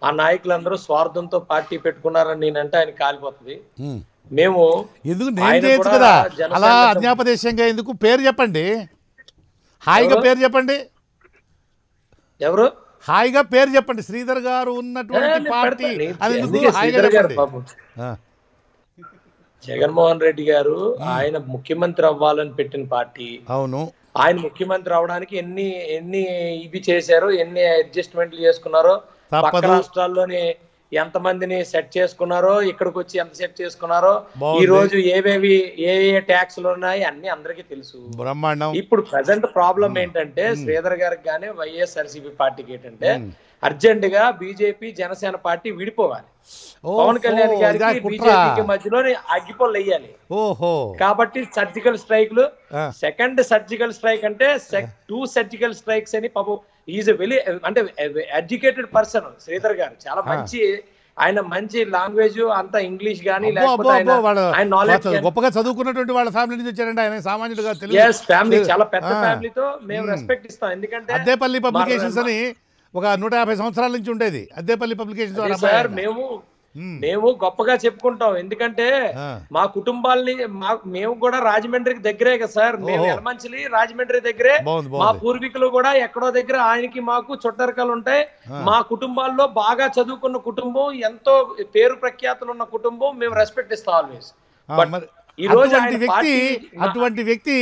S4: ఆ నాయకులందరూ స్వార్థంతో పార్టీ పెట్టుకున్నారని నేనంటే ఆయన కాలిపోతుంది. మేము
S1: ఎందుకు కదా అలా అజ్ఞాపదేశంగా ఎందుకు? పేరు చెప్పండి, హాయిగా పేరు చెప్పండి.
S4: ఎవరు?
S1: హాయిగా పేరు చెప్పండి, శ్రీధర్ గారు ఉన్నటువంటి పార్టీ అని ఎందుకు హాయిగా
S4: శ్రీధర్ గారు
S1: చెప్పండి.
S4: పాపం జగన్మోహన్ రెడ్డి గారు ఆయన ముఖ్యమంత్రి అవ్వాలని పెట్టిన పార్టీ.
S1: అవును,
S4: ఆయన ముఖ్యమంత్రి అవడానికి ఎన్ని ఇవి చేశారో, ఎన్ని అడ్జస్ట్మెంట్లు చేసుకున్నారో, పక్క రాష్ట్రాల్లోని ఎంతమందిని సెట్ చేసుకున్నారో, ఇక్కడికి వచ్చి ఎంత సెట్ చేసుకున్నారో, ఈ రోజు ఏవేవి ఏ ట్యాక్స్లు ఉన్నాయి అన్ని అందరికీ తెలుసు,
S1: బ్రహ్మాండం.
S4: ఇప్పుడు ప్రజెంట్ ప్రాబ్లం ఏంటంటే శ్రీధర్ గారికి కానీ వైఎస్ఆర్సీపీ పార్టీకి ఏంటంటే అర్జెంట్ గా బీజేపీ జనసేన పార్టీ విడిపోవాలి. పవన్ కళ్యాణ్ గారికి బీజేపీకి మధ్యలో అగ్గిపొల్లు వేయాలి. కాబట్టి సర్జికల్ స్ట్రైక్లు, సెకండ్ సర్జికల్ స్ట్రైక్ అంటే 2 సర్జికల్ స్ట్రైక్స్ అని. పాపం ఈజ్ వెరీ అంటే ఎడ్యుకేటెడ్ పర్సన్ శ్రీధర్ గారు, చాలా మంచి, ఆయన మంచి లాంగ్వేజ్ అంతా ఇంగ్లీష్ గానీ లేకపోతే ఆయన నాలెడ్జ్,
S1: గొప్పగా చదువుకున్నటువంటి వాళ్ళ ఫ్యామిలీ నుంచి వచ్చారండి ఆయన, సామాన్యుడుగా
S4: ఫ్యామిలీ చాలా పెద్ద ఫ్యామిలీతో మేము రెస్పెక్ట్ ఇస్తాం. ఎందుకంటే
S1: అద్దేపల్లి పబ్లికేషన్స్ అని ఒక 150 సంవత్సరాల నుంచి ఉండేది, అద్దేపల్లి పబ్లికేషన్స్.
S4: సార్ మేము గొప్పగా చెప్పుకుంటాం, ఎందుకంటే మా కుటుంబాలని మేము కూడా రాజమండ్రికి దగ్గరే కదా సార్, మేము యలమంచిలి రాజమండ్రి దగ్గరే, మా పూర్వీకులు కూడా ఎక్కడో దగ్గర, ఆయనకి మాకు చుట్టరికలు ఉంటాయి. మా కుటుంబాల్లో బాగా చదువుకున్న కుటుంబం, ఎంతో పేరు ప్రఖ్యాతులు ఉన్న కుటుంబం, మేము రెస్పెక్ట్ ఇస్తాం ఆల్వేస్. ఈ రోజు
S1: అటువంటి వ్యక్తి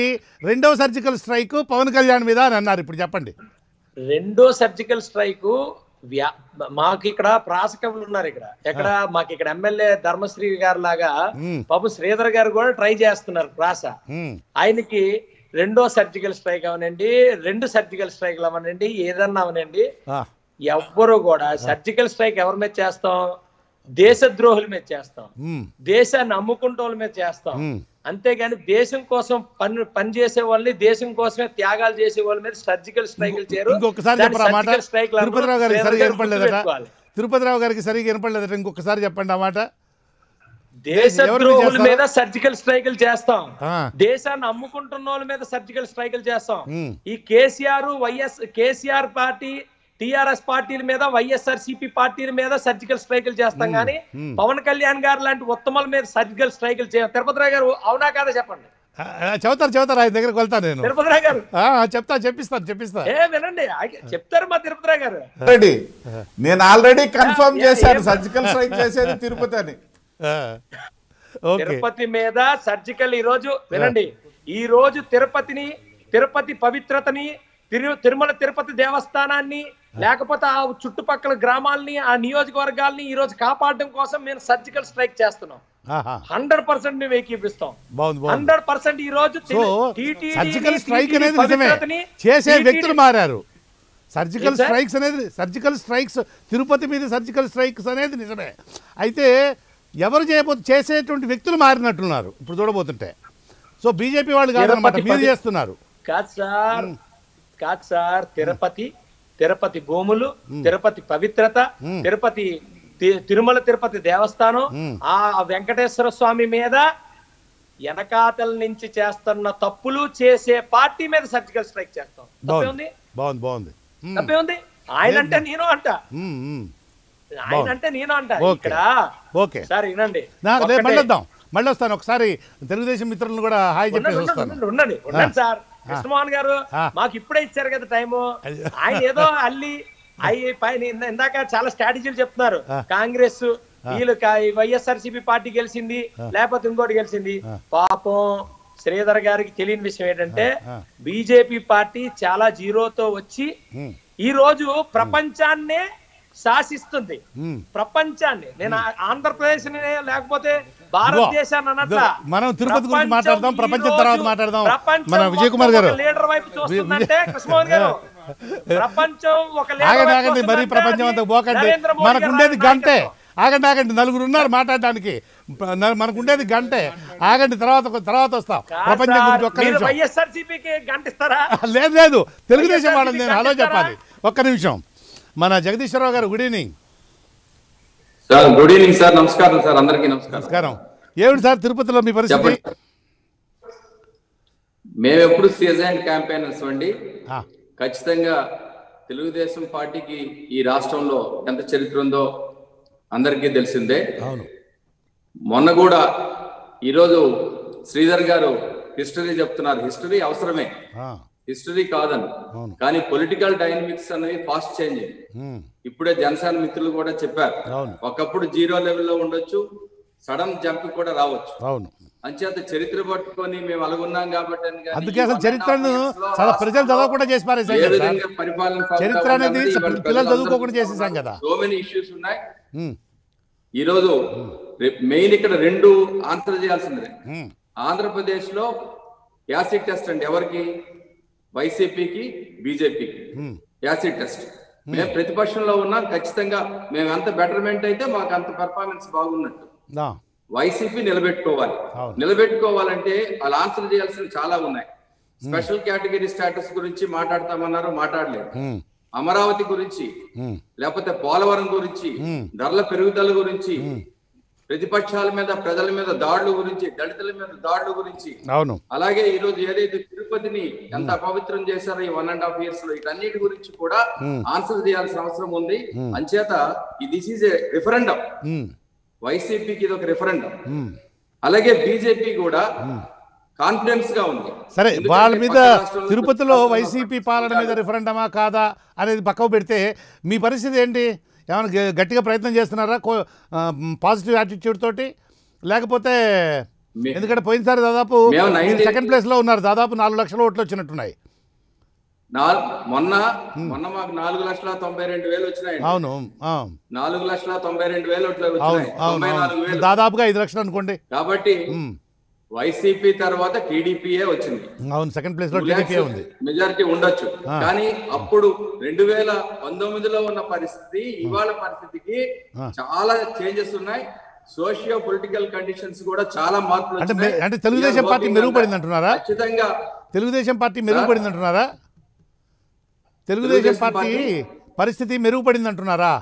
S1: రెండవ సర్జికల్ స్ట్రైక్ పవన్ కళ్యాణ్ మీద అని అన్నారు. ఇప్పుడు చెప్పండి.
S4: రెండో సర్జికల్ స్ట్రైక్ మాకు ఇక్కడ ప్రాసకవులు ఉన్నారు, ఇక్కడ మాకు ఇక్కడ ఎమ్మెల్యే ధర్మశ్రీ గారు లాగా పాపం శ్రీధర్ గారు కూడా ట్రై చేస్తున్నారు ప్రాస. ఆయనకి రెండో సర్జికల్ స్ట్రైక్ అవనండి, 2 సర్జికల్ స్ట్రైక్లు అవనండి, ఏదన్నా అవనండి, ఎవ్వరు కూడా సర్జికల్ స్ట్రైక్ ఎవరి మీద చేస్తాం? దేశద్రోహుల మీద చేస్తాం, దేశాన్ని అమ్ముకుంటోళ్ళ మీద చేస్తాం. అంతేగాని దేశం కోసం పనిచేసే వాళ్ళని, దేశం కోసమే త్యాగాలు చేసే వాళ్ళ మీద సర్జికల్ స్ట్రైకులు చేయరు.
S1: తిరుపతిరావు గారికి సరిగా వినపడలేదట, తిరుపతిరావు గారికి సరిగా వినపడలేదట, ఇంకొకసారి చెప్పండి ఆ మాట.
S4: దేశద్రోహుల మీద సర్జికల్ స్ట్రైకులు చేస్తాం, దేశాన్ని అమ్ముకుంటున్న వాళ్ళ మీద సర్జికల్ స్ట్రైకులు చేస్తాం. ఈ కేసీఆర్ పార్టీ, టిఆర్ఎస్ పార్టీల మీద, వైఎస్ఆర్సీపీ పార్టీల మీద సర్జికల్ స్ట్రైకులు చేస్తాం, కానీ పవన్ కళ్యాణ్ గారు లాంటి ఉత్తమాల మీద సర్జికల్ స్ట్రైకులు చేయం. తిరుపతిరావు గారు అవునా కాదా చెప్పండి.
S1: చెబుతారు ఆయన దగ్గరకు వెళ్తాను నేను.
S4: తిరుపతిరావు గారు
S1: చెప్పిస్తా
S4: వినండి, చెప్తారు మా తిరుపతిరావు గారు.
S3: నేను ఆల్రెడీ కన్ఫర్మ్ చేశాను సర్జికల్ స్ట్రైక్ చేసేది తిరుపతి అని.
S4: తిరుపతి మీద సర్జికల్ ఈ రోజు వినండి, ఈ రోజు తిరుపతి పవిత్రతని, తిరుమల తిరుపతి దేవస్థానాన్ని, లేకపోతే ఆ చుట్టుపక్కల గ్రామాలని, ఆ నియోజకవర్గాల్ని ఈ రోజు కాపాడడం కోసం మేము సర్జికల్ స్ట్రైక్ చేస్తున్నాం. 100% మేము ఏకీపిస్తాం. 100% ఈ రోజు
S1: సర్జికల్ స్ట్రైక్ అనేది నిజమే, చేసే వ్యక్తులు మారారు. సర్జికల్ స్ట్రైక్స్ తిరుపతి మీద సర్జికల్ స్ట్రైక్స్ అనేది నిజమే. అయితే ఎవరు చేసేటువంటి వ్యక్తులు మారినట్టున్నారు ఇప్పుడు చూడబోతుంటే. సో బీజేపీ వాళ్ళు కాదన్నమాట, మీరు చేస్తున్నారు.
S4: కాదు సార్, తిరుపతి భూములు, తిరుపతి పవిత్రత, తిరుమల తిరుపతి దేవస్థానం, ఆ వెంకటేశ్వర స్వామి మీద వెనకాతల నుంచి చేస్తున్న తప్పులు చేసే పార్టీ మీద సర్జికల్ స్ట్రైక్ చేస్తాం. తప్పే ఉంది. ఆయన అంటే నేను అంట, ఇక్కడ సార్ వినండి,
S1: మళ్ళీ వస్తాను ఒకసారి తెలుగుదేశం మిత్రులను కూడా హాయ్ చెప్పేసి వస్తాను.
S4: ఉండండి సార్. కృష్ణమోహన్ గారు మాకు ఇప్పుడే ఇచ్చారు కదా టైము, ఆయన ఏదో ఇందాక చాలా స్ట్రాటజీలు చెప్తున్నారు. కాంగ్రెస్ వీళ్ళు వైఎస్ఆర్సీపీ పార్టీ గెలిచింది, లేకపోతే ఇంకోటి గెలిచింది. పాపం శ్రీధర్ గారికి తెలియని విషయం ఏంటంటే బీజేపీ పార్టీ చాలా జీరోతో వచ్చి ఈ రోజు ప్రపంచాన్నే శాసిస్తుంది. ప్రపంచాన్ని, నేను ఆంధ్రప్రదేశ్ లేకపోతే భారతదేశాన్ని అన్నట్లా,
S1: మనం తిరుపతి గురించి మాట్లాడదాం, ప్రపంచం తర్వాత మాట్లాడదాం. మన విజయ్ కుమార్ గారు
S4: లీడర్ వైపు చూస్తుందంటే కృష్ణమోహన్ గారు, ప్రపంచం ఒక
S1: ఆగండి, మరీ ప్రపంచం అంతా పోకండి. మనకుండేది గంటే, ఆగండి, నలుగురు ఉన్నారు మాట్లాడడానికి, మనకుండేది గంటే. ఆగండి, తర్వాత వస్తాం. ప్రపంచం గురించి ఒక్క నిమిషం.
S4: వైఎస్ఆర్సీపీకి గంట ఇస్తారా?
S1: లేదు, తెలుగుదేశం వాళ్ళని నేను హలో చెప్పాలి. ఒక్క నిమిషం. మన జగదీశ్వరరావు గారు, good evening
S5: sir. Good evening sir. నమస్కారం సార్, అందరికీ నమస్కారం.
S1: ఏమిటి సార్ తిరుపతిలో మీ పరిస్థితి?
S5: మేము ఎప్పుడు సీజన్ క్యాంపెయినర్స్ అండి. ఖచ్చితంగా తెలుగుదేశం పార్టీకి ఈ రాష్ట్రంలో ఎంత చరిత్ర ఉందో అందరికీ తెలిసిందే.
S1: అవును.
S5: మొన్న కూడా ఈరోజు శ్రీధర్ గారు హిస్టరీ చెప్తున్నారు. హిస్టరీ అవసరమే, హిస్టరీ కాదని. కానీ పొలిటికల్ డైనమిక్స్ అనేవి ఫాస్ట్ చేంజ్. ఇప్పుడే జనసేన మిత్రులు కూడా చెప్పారు, ఒకప్పుడు 0 లెవెల్లో ఉండొచ్చు, సడన్ జంప్ కూడా రావచ్చు. అంచేత చరిత్ర పట్టుకొని మేము అలాగున్నాం కాబట్టి
S1: అందుకే అసలు చరిత్రను చాలా ప్రజలు చదవకుండా చేసి పారేసాం కదా. చరిత్ర అనేది పిల్లలు చదువుకోకుండా చేసేసాం కదా.
S5: సో మెనీ ఇష్యూస్ ఉన్నాయి. ఈ రోజు మెయిన్ ఇక్కడ 2 ఆన్సర్ చేయాల్సిందే. ఆంధ్రప్రదేశ్ లో యాసిడ్ టెస్ట్ అండి, ఎవరికి? వైసీపీకి, బీజేపీకి యాసిడ్ టెస్ట్. మేము ప్రతిపక్షంలో ఉన్నాం, ఖచ్చితంగా మేము ఎంత బెటర్మెంట్ అయితే మాకు అంత పెర్ఫార్మెన్స్ బాగున్నట్టు. వైసీపీ నిలబెట్టుకోవాలంటే వాళ్ళు ఆన్సర్ చేయాల్సిన చాలా ఉన్నాయి. స్పెషల్ కేటగిరీ స్టేటస్ గురించి మాట్లాడతామన్నారు, మాట్లాడలేదు. అమరావతి గురించి, లేకపోతే పోలవరం గురించి, ధరల పెరుగుదల గురించి, ప్రతిపక్షాల మీద ప్రజల మీద దాడుల గురించి, దళితుల మీద దాడుల గురించి, అలాగే ఈ రోజు ఏదైతే తిరుపతిని ఎంత అపవిత్రం చేశారో ఈ 1.5 years లో, వీటన్నిటి గురించి కూడా ఆన్సర్ చేయాల్సిన అవసరం ఉంది. అంచేత దిస్ ఈజ్ ఏ రిఫరెండం. వైసీపీకి ఇది ఒక రిఫరెండం. అలాగే బీజేపీ కూడా కాన్ఫిడెన్స్ గా ఉంది.
S1: సరే, వాళ్ళ మీద తిరుపతిలో వైసీపీ పాలన మీద రిఫరెండమా కాదా అనేది పక్కకు పెడితే మీ పరిస్థితి ఏంటి? ఏమైనా గట్టిగా ప్రయత్నం చేస్తున్నారా పాజిటివ్ యాటిట్యూడ్ తోటి? లేకపోతే ఎందుకంటే పోయినసారి దాదాపు సెకండ్ ప్లేస్ లో ఉన్నారు, దాదాపు 4 లక్షల ఓట్లు వచ్చినట్టున్నాయి.
S5: మొన్న మాకు 4,92,000 వచ్చినాయి.
S1: అవును,
S5: 4,92,000 ఓట్లు వచ్చినాయి.
S1: దాదాపుగా 5 లక్షలు అనుకోండి.
S5: కాబట్టి వైసీపీ తర్వాత టీడీపీఏ వచ్చింది.
S1: అవును, సెకండ్ ప్లేస్ లో టీడీపీ ఉంది.
S5: మెజారిటీ ఉండొచ్చు. కానీ అప్పుడు 2019లో ఉన్న పరిస్థితి ఇవాళ పరిస్థితికి చాలా చేంజెస్ ఉన్నాయి. సోషియో పొలిటికల్ కండిషన్స్ కూడా చాలా మార్పులు వచ్చాయి.
S1: అంటే తెలుగుదేశం పార్టీ మెరుగుపడింది అంటున్నారా?
S5: ఖచ్చితంగా
S1: తెలుగుదేశం పార్టీ మెరుగుపడింది అంటున్నారా? తెలుగుదేశం పార్టీ పరిస్థితి మెరుగుపడింది అంటున్నారా?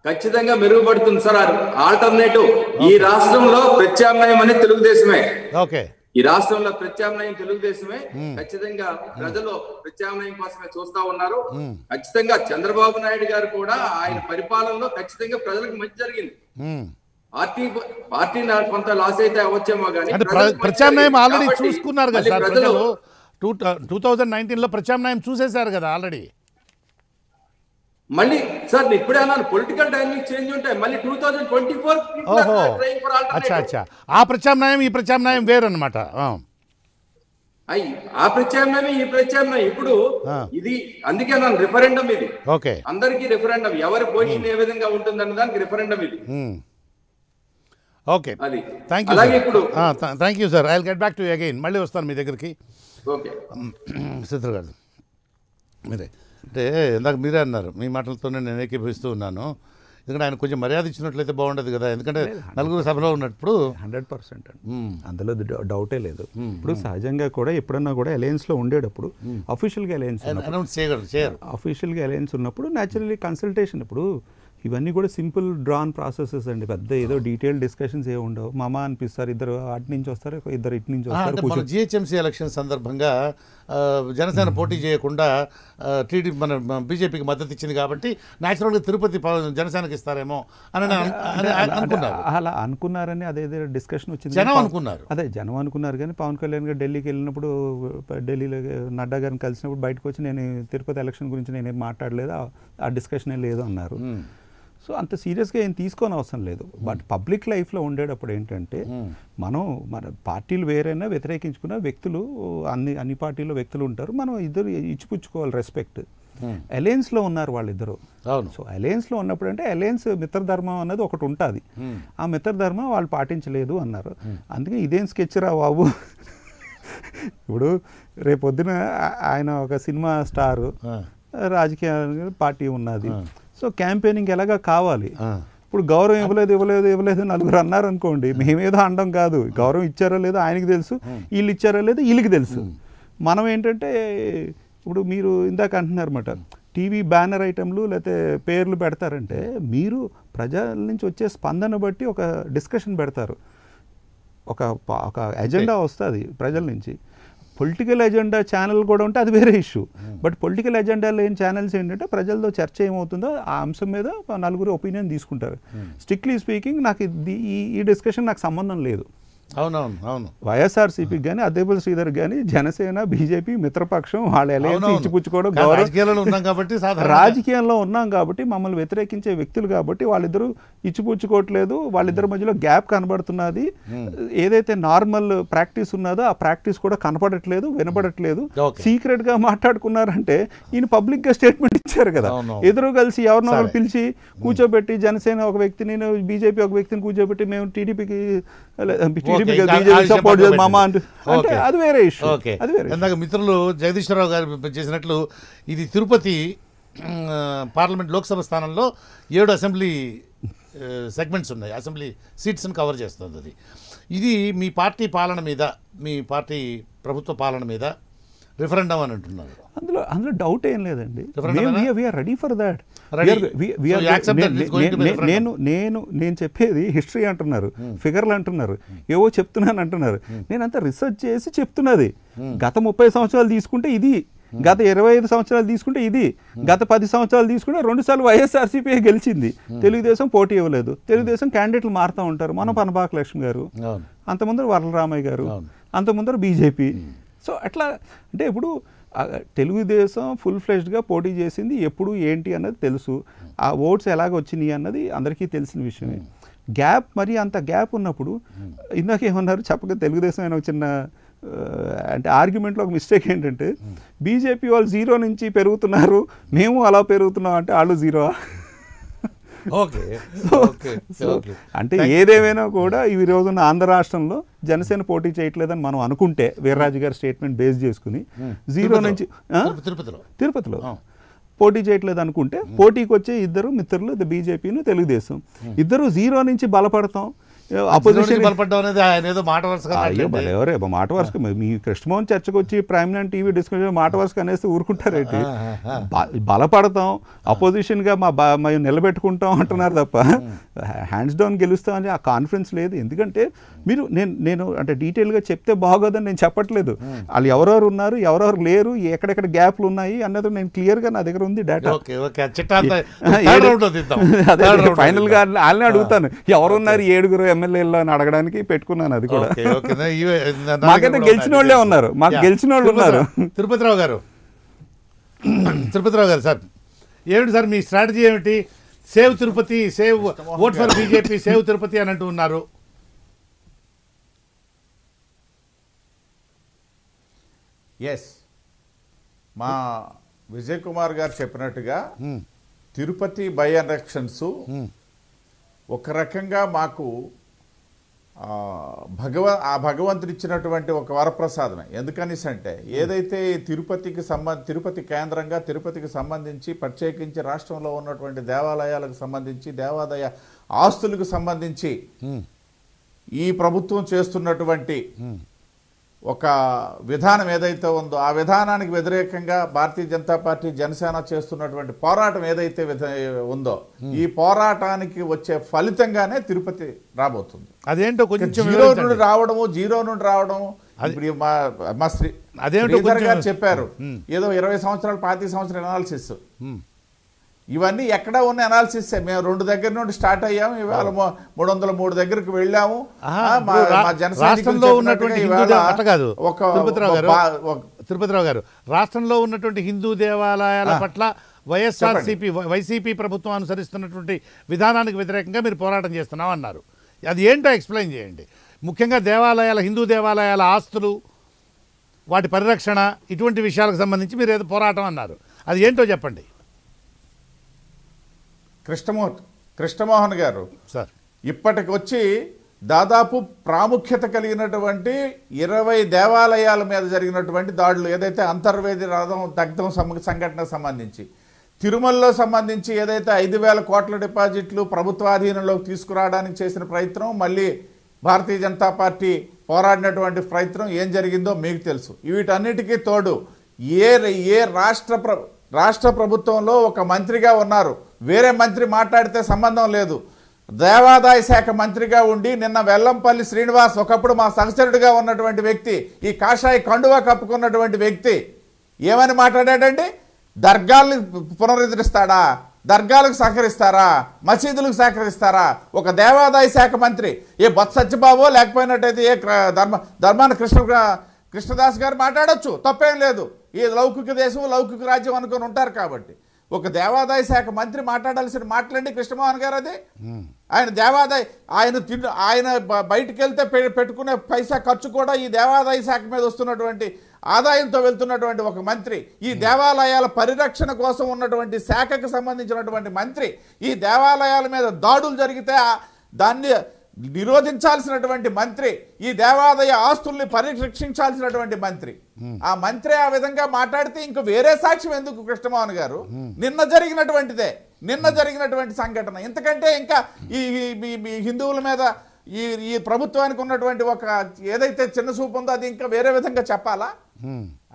S5: ఖచ్చితంగా మెరుగుపడుతుంది సార్. ఆల్టర్నేటివ్ ఈ రాష్ట్రంలో ప్రత్యామ్నాయం అనేది తెలుగుదేశమే.
S1: ఓకే,
S5: ఈ రాష్ట్రంలో ప్రత్యామ్నాయం తెలుగుదేశమే. ఖచ్చితంగా ప్రజలు ప్రత్యామ్నాయం కోసమే చూస్తా ఉన్నారు. ఖచ్చితంగా చంద్రబాబు నాయుడు గారు కూడా ఆయన పరిపాలనలో ఖచ్చితంగా ప్రజలకు మంచి జరిగింది. పార్టీ కొంత లాస్ అయితే అవచ్చేమో కానీ
S1: ప్రత్యామ్నాయం ఆల్రెడీ చూసుకున్నారు కదా సార్ ప్రజలు. 2019లో ప్రత్యామ్నాయం చూసేశారు కదా ఆల్రెడీ.
S5: మళ్ళీ సార్ ఇప్పుడే అన్నాను, పొలిటికల్ డైనమిక్ చేంజ్ ఉంటాయి. మళ్ళీ 2024
S1: ఆ ప్రత్యామ్నాయం ఈ ప్రత్యామ్నాయం వేరన్నమాట.
S5: ఆ ప్రత్యామ్నాయం ఈ ప్రత్యామ్నాయం ఇప్పుడు ఇది, అందుకే అన్నాను రిఫరెండం ఇది.
S1: ఓకే,
S5: అందరికీ రిఫరెండం, ఎవరి పొజిషన్ ఏ విధంగా ఉంటుంది అన్న దానికి రిఫరెండం ఇది.
S1: Okay, thank you. అలాగే ఇప్పుడు thank you sir. I will get back to you again. మళ్ళీ వస్తాను మీ దగ్గరికి.
S5: ఓకే
S1: సిద్ధు గారు, మీరే అంటే ఇందాక మీరే అన్నారు, మీ మాటలతోనే నేను ఏకీభవిస్తూ ఉన్నాను. ఎందుకంటే ఆయన కొంచెం మర్యాద ఇచ్చినట్లయితే బాగుండదు కదా. ఎందుకంటే నలుగురు సభలో ఉన్నప్పుడు
S2: 100% అండి, అందులో డౌటే లేదు. ఇప్పుడు సహజంగా కూడా ఎప్పుడన్నా కూడా అలయన్స్లో ఉండేటప్పుడు అఫీషియల్గా అలయన్స్ అఫీషియల్గా అలయన్స్ ఉన్నప్పుడు న్యాచురల్లీ కన్సల్టేషన్. ఇప్పుడు ఇవన్నీ కూడా సింపుల్ డ్రాన్ ప్రాసెసెస్ అండి, పెద్ద ఏదో డీటెయిల్ డిస్కషన్స్ ఏ ఉండవు. మామా అనిపిస్తారు, ఇద్దరు అటు నుంచి వస్తారు, ఇద్దరు ఇటు నుంచి వస్తారు.
S1: జిహెచ్ఎంసీ ఎలక్షన్ సందర్భంగా జనసేన పోటీ చేయకుండా మన బీజేపీకి మద్దతు ఇచ్చింది కాబట్టి న్యాచురల్గా తిరుపతి జనసేనకి ఇస్తారేమో అని అనుకున్నారు.
S2: అలా అనుకున్నారని అదేదో డిస్కషన్ వచ్చింది,
S1: జనం అనుకున్నారు.
S2: అదే జనం అనుకున్నారు. కానీ పవన్ కళ్యాణ్ గారు ఢిల్లీకి వెళ్ళినప్పుడు, ఢిల్లీలో నడ్డా గారిని కలిసినప్పుడు బయటకు వచ్చి నేను తిరుపతి ఎలక్షన్ గురించి నేనేం మాట్లాడలేదు, ఆ డిస్కషన్ లేదు అన్నారు. సో అంత సీరియస్గా ఏం తీసుకోని అవసరం లేదు. బట్ పబ్లిక్ లైఫ్లో ఉండేటప్పుడు ఏంటంటే మన పార్టీలు వేరైనా వ్యతిరేకించుకున్న వ్యక్తులు అన్ని పార్టీల్లో వ్యక్తులు ఉంటారు. మనం ఇద్దరు ఇచ్చిపుచ్చుకోవాలి రెస్పెక్ట్. అలయన్స్లో ఉన్నారు వాళ్ళిద్దరు. సో అలయన్స్లో ఉన్నప్పుడు అంటే అలయన్స్ మిత్రధర్మం అన్నది ఒకటి ఉంటుంది. ఆ మిత్రధర్మం వాళ్ళు పాటించలేదు అన్నారు. అందుకే ఇదేం స్కెచ్ రా బాబు. ఇప్పుడు రేపొద్దున ఆయన ఒక సినిమా స్టారు, రాజకీయ పార్టీ ఉన్నది. సో క్యాంపెయినింగ్ ఎలాగా కావాలి. ఇప్పుడు గౌరవం ఇవ్వలేదు నలుగురు అన్నారు అనుకోండి, మేమేదో అనడం కాదు. గౌరవం ఇచ్చారో లేదో ఆయనకి తెలుసు, వీళ్ళు ఇచ్చారో లేదో వీళ్ళకి తెలుసు. మనం ఏంటంటే ఇప్పుడు మీరు ఇందాక అంటున్నారన్నమాట, టీవీ బ్యానర్ ఐటెంలు లేకపోతే పేర్లు పెడతారంటే మీరు ప్రజల నుంచి వచ్చే స్పందన బట్టి ఒక డిస్కషన్ పెడతారు, ఒక ఎజెండా వస్తుంది ప్రజల నుంచి. పొలిటికల్ ఎజెండా ఛానల్ కూడా ఉంటే అది వేరే ఇష్యూ. బట్ పొలిటికల్ ఎజెండా లేని ఛానల్స్ ఏంటంటే ప్రజలతో చర్చ ఏమవుతుందో ఆ అంశం మీద నలుగురు ఒపీనియన్ తీసుకుంటారు. స్ట్రిక్ట్లీ స్పీకింగ్ నాకు ఈ డిస్కషన్ నాకు సంబంధం లేదు.
S1: అవునవును అవును
S2: వైఎస్ఆర్సీపీకి కానీ అద్దెపల్లి శ్రీధర్ కానీ జనసేన బీజేపీ మిత్రపక్షం వాళ్ళ అలయన్స్
S1: అవునవును.
S2: ఇచ్చిపుచ్చుకోవడం
S1: కానీ
S2: గౌరవ
S1: రాజకీయాలలో ఉన్నాం కాబట్టి సాధారణంగా
S2: రాజకీయంలో ఉన్నాం కాబట్టి మమ్మల్ని వ్యతిరేకించే వ్యక్తులు కాబట్టి వాళ్ళిద్దరూ ఇచ్చిపుచ్చుకోవట్లేదు, వాళ్ళిద్దరి మధ్యలో గ్యాప్ కనబడుతున్నది. ఏదైతే నార్మల్ ప్రాక్టీస్ ఉన్నదో ఆ ప్రాక్టీస్ కూడా కనపడట్లేదు, వినపడట్లేదు.
S1: Okay.
S2: సీక్రెట్ గా మాట్లాడుకున్నారంటే ఈయన పబ్లిక్ గా స్టేట్మెంట్ ఇచ్చారు కదా,
S1: అవును.
S2: ఎదురు కలిసి ఎవరినో ఒకరు
S1: సరే.
S2: పిలిచి కూర్చోబెట్టి జనసేన ఒక వ్యక్తిని బీజేపీ ఒక వ్యక్తిని కూర్చోబెట్టి మేము టీడీపీకి సపోర్ట్ మామా అంటే
S1: ఓకే.
S2: అది వేరే ఇష్యూ.
S1: ఓకే.
S2: అది వేరే
S1: ఇందాక మిత్రులు జగదీశ్వరరావు గారు చేసినట్లు ఇది తిరుపతి పార్లమెంట్ లోక్సభ స్థానంలో 7 అసెంబ్లీ సెగ్మెంట్స్ ఉన్నాయి, అసెంబ్లీ సీట్స్ని కవర్ చేస్తుంది అది. ఇది మీ పార్టీ పాలన మీద, మీ పార్టీ ప్రభుత్వ పాలన మీద రిఫరెండం అని అంటున్నారు.
S2: అందులో డౌట్ ఏం లేదండి.
S1: Referendum
S2: we are ready for that.
S1: Ready. So you accept that it's going to be referendum?
S2: నేను చెప్పేది హిస్టరీ అంటున్నారు, ఫిగర్లు అంటున్నారు, ఏవో చెప్తున్నాను అంటున్నారు. నేనంతా రిసర్చ్ చేసి చెప్తున్నది. గత 30 సంవత్సరాలు తీసుకుంటే ఇది, గత 25 సంవత్సరాలు తీసుకుంటే ఇది, గత 10 సంవత్సరాలు తీసుకుంటే 2 సార్లు వైఎస్ఆర్సీపీ గెలిచింది, తెలుగుదేశం పోటీ ఇవ్వలేదు. తెలుగుదేశం క్యాండిడేట్లు మారుతూ ఉంటారు. మన పనబాక లక్ష్మి గారు,
S1: అవును.
S2: అంతముందర వరలరామయ్య గారు,
S1: అవును.
S2: అంతముందర బీజేపీ. సో అట్లా అంటే ఇప్పుడు తెలుగుదేశం ఫుల్ ఫ్లెజ్డ్గా పోటీ చేసింది ఎప్పుడు ఏంటి అన్నది తెలుసు. ఆ ఓట్స్ ఎలాగ వచ్చినాయి అన్నది అందరికీ తెలిసిన విషయమే. గ్యాప్ మరి అంత గ్యాప్ ఉన్నప్పుడు ఇందాకేమన్నారు చెప్పక తెలుగుదేశం అయిన ఒక చిన్న అంటే ఆర్గ్యుమెంట్లో ఒక మిస్టేక్ ఏంటంటే బీజేపీ వాళ్ళు 0 నుంచి పెరుగుతున్నారు, మేము అలా పెరుగుతున్నాం అంటే వాళ్ళు 0.
S1: Okay okay okay.
S2: అంటే ఏదేమైనా కూడా ఈ రోజున ఆంధ్ర రాష్ట్రంలో జనసేన పోటీ చేయట్లేదని మనం అనుకుంటే వీర్రాజు గారి స్టేట్మెంట్ బేస్ చేసుకుని 0 నుంచి తిరుపతిలో పోటీ చేయట్లేదు అనుకుంటే పోటీకి వచ్చే ఇద్దరు మిత్రులు బీజేపీను తెలుగుదేశం ఇద్దరు 0 నుంచి బలపడతాం.
S1: అపోజిషన్ బలపడ్డం అనేది ఆయన ఏదో మాట వరుసగా
S2: ఎవరే మాట వరుసగా మీ కృష్ణమోహన్ చర్చకు వచ్చి ప్రైమ్ లైన్ టీవీ డిస్కషన్ మాట వరుసగా అనేసి ఊరుకుంటారేంటి? బలపడతాం, అపోజిషన్గా మేము నిలబెట్టుకుంటాం అంటున్నారు తప్ప హ్యాండ్స్ డౌన్ గెలుస్తాం అని ఆ కాన్ఫిడెన్స్ లేదు. ఎందుకంటే మీరు నేను అంటే డీటెయిల్గా చెప్తే బాగోదని నేను చెప్పట్లేదు. వాళ్ళు ఎవరెవరు ఉన్నారు, ఎవరెవరు లేరు, ఎక్కడెక్కడ గ్యాప్లు ఉన్నాయి అన్నది నేను క్లియర్గా నా దగ్గర ఉంది డేటా. ఫైనల్గా వాళ్ళని అడుగుతాను ఎవరున్నారు 7 ఎమ్మెల్యేలు అని అడగడానికి పెట్టుకున్నాను. అది కూడా మాకైతే గెలిచిన వాళ్ళే ఉన్నారు, మాకు గెలిచిన వాళ్ళు ఉన్నారు.
S1: తిరుపతిరావు గారు సార్ ఏమిటి సార్ మీ స్ట్రాటజీ ఏమిటి? Save Tirupati, save vote for BJP, save Tirupati అని అంటూ ఉన్నారు.
S3: ఎస్, మా విజయ్ కుమార్ గారు చెప్పినట్టుగా తిరుపతి బై ఎలక్షన్స్ ఒక రకంగా మాకు భగవంతుడు ఇచ్చినటువంటి ఒక వరప్రసాదమే. ఎందుకనేసి అంటే ఏదైతే తిరుపతి కేంద్రంగా తిరుపతికి సంబంధించి ప్రత్యేకించి రాష్ట్రంలో ఉన్నటువంటి దేవాలయాలకు సంబంధించి దేవాదాయ ఆస్తులకు సంబంధించి ఈ ప్రభుత్వం చేస్తున్నటువంటి ఒక విధానం ఏదైతే ఉందో ఆ విధానానికి వ్యతిరేకంగా భారతీయ జనతా పార్టీ జనసేన చేస్తున్నటువంటి పోరాటం ఏదైతే ఉందో ఈ పోరాటానికి వచ్చే ఫలితంగానే తిరుపతి రాబోతుంది.
S1: అదేంటో కొంచెం
S3: జీరో నుండి రావడము ఇప్పుడు మా శ్రీధర్ గారు చెప్పారు ఏదో 20 సంవత్సరాలు 25 సంవత్సరాల అనాలిసిస్. ఇవన్నీ ఎక్కడ ఉన్న అనాలిసిస్. మేము 2 దగ్గర నుండి స్టార్ట్ అయ్యాము, ఇవాళ 303 దగ్గరకు వెళ్ళాము.
S1: రాష్ట్రంలో ఉన్నటువంటి తిరుపతిరావు గారు రాష్ట్రంలో ఉన్నటువంటి హిందూ దేవాలయాల పట్ల వైసీపీ ప్రభుత్వం అనుసరిస్తున్నటువంటి విధానానికి వ్యతిరేకంగా మీరు పోరాటం చేస్తున్నాం అన్నారు. అది ఏంటో ఎక్స్ప్లెయిన్ చేయండి. ముఖ్యంగా హిందూ దేవాలయాల ఆస్తులు, వాటి పరిరక్షణ, ఇటువంటి విషయాలకు సంబంధించి మీరు ఏదో పోరాటం అన్నారు. అది ఏంటో చెప్పండి.
S3: కృష్ణమోహన్ గారు సార్ ఇప్పటికి వచ్చి దాదాపు ప్రాముఖ్యత కలిగినటువంటి 20 దేవాలయాల మీద జరిగినటువంటి దాడులు, ఏదైతే అంతర్వేది రథం దగ్ధం సంఘటనకు సంబంధించి, తిరుమలలో సంబంధించి ఏదైతే 5,000 కోట్ల డిపాజిట్లు ప్రభుత్వాధీనంలోకి తీసుకురావడానికి చేసిన ప్రయత్నం, మళ్ళీ భారతీయ జనతా పార్టీ పోరాడినటువంటి ప్రయత్నం ఏం జరిగిందో మీకు తెలుసు. వీటన్నిటికీ తోడు ఏ రాష్ట్ర ప్రభుత్వంలో ఒక మంత్రిగా ఉన్నారు, వేరే మంత్రి మాట్లాడితే సంబంధం లేదు. దేవాదాయ శాఖ మంత్రిగా ఉండి నిన్న వెల్లంపల్లి శ్రీనివాస్, ఒకప్పుడు మా సహచరుడిగా ఉన్నటువంటి వ్యక్తి, ఈ కాషాయ కండువా కప్పుకున్నటువంటి వ్యక్తి ఏమని మాట్లాడాడండి? దర్గాల్ని పునరుద్ధరిస్తాడా, దర్గాలకు సహకరిస్తారా, మసీదులకు సహకరిస్తారా? ఒక దేవాదాయ శాఖ మంత్రి ఏ బొత్స సత్యబాబో లేకపోయినట్టయితే ఏ ధర్మాన కృష్ణదాస్ గారు మాట్లాడొచ్చు, తప్పేం లేదు. ఈ లౌకిక దేశం లౌకిక రాజ్యం అనుకొని ఉంటారు కాబట్టి. ఒక దేవాదాయ శాఖ మంత్రి మాట్లాడాల్సిన మాటలండి కృష్ణమోహన్ గారు అది. ఆయన దేవాదాయ ఆయన బయటికి వెళ్తే పెట్టుకునే పైసా ఖర్చు కూడా ఈ దేవాదాయ శాఖ మీద వస్తున్నటువంటి ఆదాయంతో వెళ్తున్నటువంటి ఒక మంత్రి, ఈ దేవాలయాల పరిరక్షణ కోసం ఉన్నటువంటి శాఖకు సంబంధించినటువంటి మంత్రి, ఈ దేవాలయాల మీద దాడులు జరిగితే దాన్ని నిరోధించాల్సినటువంటి మంత్రి, ఈ దేవాదాయ ఆస్తుల్ని పరిరక్షించాల్సినటువంటి మంత్రి, ఆ మంత్రి ఆ విధంగా మాట్లాడితే ఇంక వేరే సాక్ష్యం ఎందుకు కృష్ణమోహన్ గారు? నిన్న జరిగినటువంటి సంఘటన. ఇంతకంటే ఇంకా ఈ హిందువుల మీద ఈ ప్రభుత్వానికి ఉన్నటువంటి ఒక ఏదైతే చిన్న చూపు ఉందో అది ఇంకా వేరే విధంగా చెప్పాలా?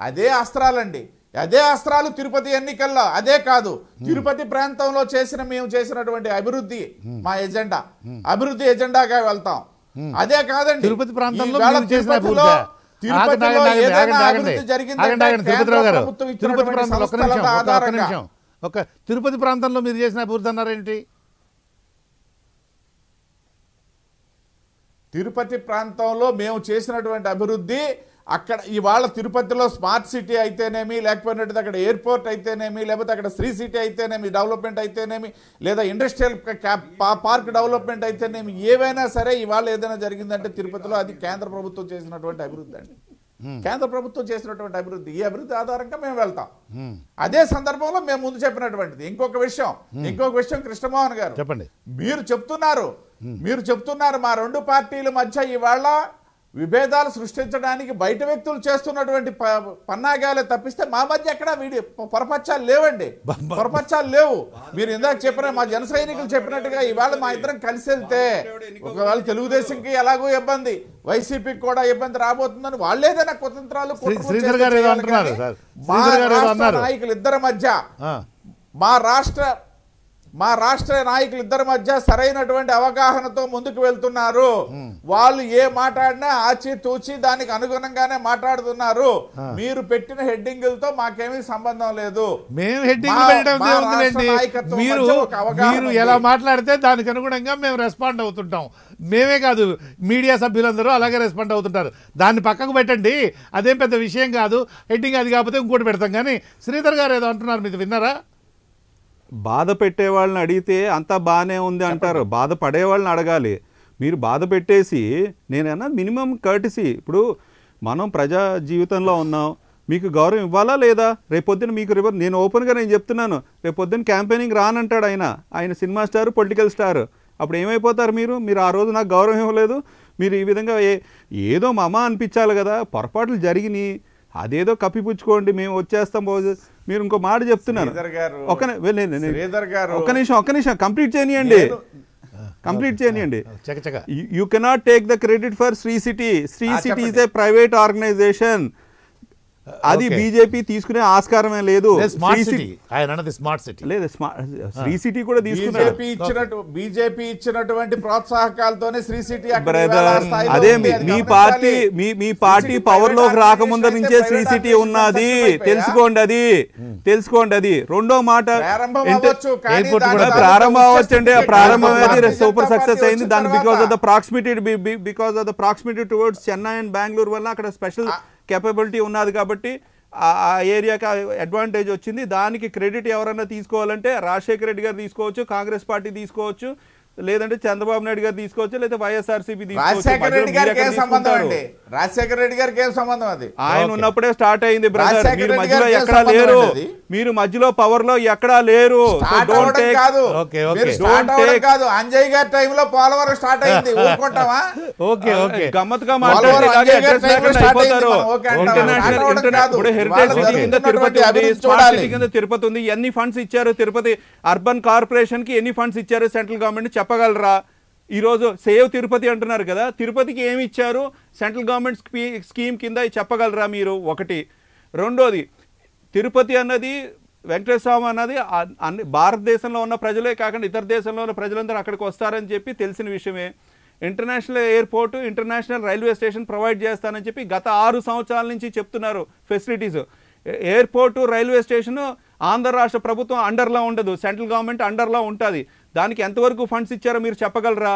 S3: అదే అస్త్రాలండి, అదే అస్త్రాలు తిరుపతి ఎన్నికల్లో. అదే కాదు, తిరుపతి ప్రాంతంలో మేము చేసినటువంటి అభివృద్ధి మా ఎజెండా, అభివృద్ధి ఎజెండాగా వెళ్తాం. అదే కాదండి,
S1: తిరుపతి ప్రాంతంలో
S3: తిరుపతిలో ఏదైనా అభివృద్ధి జరిగిందంటే కేంద్ర ప్రభుత్వం ఇచ్చినటువంటి సంస్థల ఆధారంగా.
S1: తిరుపతి ప్రాంతంలో మీరు చేసిన అభివృద్ధి అన్నారేంటి?
S3: తిరుపతి ప్రాంతంలో మేము చేసినటువంటి అభివృద్ధి, అక్కడ ఇవాళ తిరుపతిలో స్మార్ట్ సిటీ అయితేనేమి, లేకపోయినట్టు అక్కడ ఎయిర్పోర్ట్ అయితేనేమి, లేకపోతే అక్కడ శ్రీ సిటీ అయితేనేమి డెవలప్మెంట్ అయితేనేమి, లేదా ఇండస్ట్రియల్ పార్క్ డెవలప్మెంట్ అయితేనేమి, ఏవైనా సరే ఇవాళ ఏదైనా జరిగిందంటే తిరుపతిలో అది కేంద్ర ప్రభుత్వం చేసినటువంటి అభివృద్ధి అండి. కేంద్ర ప్రభుత్వం చేసినటువంటి అభివృద్ధి, ఈ అభివృద్ధి ఆధారంగా మేము వెళ్తాం. అదే సందర్భంలో మేము ముందు చెప్పినటువంటిది ఇంకొక విషయం కృష్ణమోహన్ గారు
S1: చెప్పండి.
S3: మీరు చెప్తున్నారు మా రెండు పార్టీల మధ్య ఇవాళ విభేదాలు సృష్టించడానికి బయట వ్యక్తులు చేస్తున్నటువంటి పన్నాగాలే తప్పిస్తే మా మధ్య ఎక్కడ పొరపచ్చాలు లేవండి, పొరపచ్చాలు లేవు. మీరు ఇందాక చెప్పిన మా జన సైనికులు చెప్పినట్టుగా ఇవాళ మా ఇద్దరం కలిసి వెళ్తే ఒకవేళ తెలుగుదేశంకి ఎలాగో ఇబ్బంది, వైసీపీకి కూడా ఇబ్బంది రాబోతుందని వాళ్ళు ఏదైనా కుతంత్రాలు నాయకులు ఇద్దరి మధ్య మా రాష్ట్ర నాయకులు ఇద్దరి మధ్య సరైనటువంటి అవగాహనతో ముందుకు వెళ్తున్నారు. వాళ్ళు ఏ మాట్లాడినా ఆచి తూచి దానికి అనుగుణంగానే మాట్లాడుతున్నారు. మీరు పెట్టిన హెడ్డింగులతో మాకేమీ సంబంధం లేదు.
S1: మేము హెడ్డింగ్ మీరు ఎలా మాట్లాడితే దానికి అనుగుణంగా మేము రెస్పాండ్ అవుతుంటాం. మేమే కాదు, మీడియా సభ్యులందరూ అలాగే రెస్పాండ్ అవుతుంటారు. దాన్ని పక్కకు పెట్టండి, అదేం పెద్ద విషయం కాదు. హెడ్డింగ్ అది కాకపోతే ఇంకోటి పెడతాం. కానీ శ్రీధర్ గారు ఏదో అంటున్నారు, మీరు విన్నారా?
S2: బాధ పెట్టే వాళ్ళని అడిగితే అంతా బాగానే ఉంది అంటారు, బాధ పడే వాళ్ళని అడగాలి. మీరు బాధ పెట్టేసి నేనన్నా మినిమం కర్టిసీ. ఇప్పుడు మనం ప్రజా జీవితంలో ఉన్నాం, మీకు గౌరవం ఇవ్వాలా లేదా? రేపొద్దున మీకు నేను ఓపెన్గా చెప్తున్నాను, రేపొద్దున క్యాంపెయినింగ్ రానంటాడు ఆయన సినిమా స్టార్, పొలిటికల్ స్టార్. అప్పుడు ఏమైపోతారు మీరు? ఆ రోజు నాకు గౌరవం ఇవ్వలేదు, మీరు ఈ విధంగా ఏదో మా అమ్మ అనిపించాలి కదా. పొరపాట్లు జరిగినాయి, అదేదో కప్పిపుచ్చుకోండి, మేము వచ్చేస్తాం. మీరు ఇంకో మాట చెప్తున్నాను, ఒక్క నిమిషం కంప్లీట్ చేయనియండి. You cannot take the credit for Sri City is a private organization. అది బీజేపీ తీసుకునే ఆస్కారమే లేదు. శ్రీ సిటీ కూడా తీసుకున్నారు.
S3: బీజేపీ ఇచ్చినటువంటి ప్రోత్సాహకాలతోనే శ్రీ సిటీ.
S2: అదే మీ పార్టీ పవర్ లోకి రాకముందు నుంచే శ్రీ సిటీ ఉన్నది, తెలుసుకోండి. అది రెండో మాట, ప్రారంభం అవ్వచ్చండి. ప్రారంభం అయితే సూపర్ సక్సెస్ అయింది. దాని because of the proximity towards Chennai and Bengaluru వల్ల అక్కడ స్పెషల్ కేపబిలిటీ ఉన్నది కాబట్టి ఆ ఏరియాకి అడ్వాంటేజ్ వచ్చింది. దానికి క్రెడిట్ ఎవరైనా తీసుకోవాలంటే రాజశేఖర రెడ్డి గారు తీసుకోవచ్చు, కాంగ్రెస్ పార్టీ తీసుకోవచ్చు, లేదంటే చంద్రబాబు నాయుడు గారు తీసుకోవచ్చు, లేదా వైఎస్ఆర్సీపీ తీసుకోవచ్చు.
S3: రాజశేఖర రెడ్డి గారికి ఏం సంబంధం? అది
S2: ఆయన ఉన్నప్పుడే స్టార్ట్ అయింది బ్రదర్. మీరు మధ్యలో ఎక్కడా లేరు, మీరు మధ్యలో పవర్ లో ఎక్కడా లేరు.
S3: అంజయ్ గారి టైంలో పోలవరం స్టార్ట్ అయింది,
S2: గమ్మత్తుగా మాట్లాడి తిరుపతి ఉంది, ఎన్ని ఫండ్స్ ఇచ్చారు? తిరుపతి అర్బన్ కార్పొరేషన్ కి ఎన్ని ఫండ్స్ ఇచ్చారు సెంట్రల్ గవర్నమెంట్ చెప్పగలరా? ఈరోజు సేవ్ తిరుపతి అంటున్నారు కదా, తిరుపతికి ఏమి ఇచ్చారు సెంట్రల్ గవర్నమెంట్ స్కీమ్ కింద చెప్పగలరా మీరు? ఒకటి. రెండోది, తిరుపతి అన్నది వెంకటేశ్వర స్వామి అన్నది అన్ని భారతదేశంలో ఉన్న ప్రజలే కాకుండా ఇతర దేశంలో ఉన్న ప్రజలందరూ అక్కడికి వస్తారని చెప్పి తెలిసిన విషయమే. International airport, international railway station provide చేస్తానని చెప్పి గత 6 సంవత్సరాల నుంచి చెప్తున్నారు facilities. Airport, railway station Andhra రాష్ట్ర ప్రభుత్వం అండర్లో ఉండదు, సెంట్రల్ గవర్నమెంట్ అండర్లో ఉంటుంది. దానికి ఎంతవరకు ఫండ్స్ ఇచ్చారో మీరు చెప్పగలరా?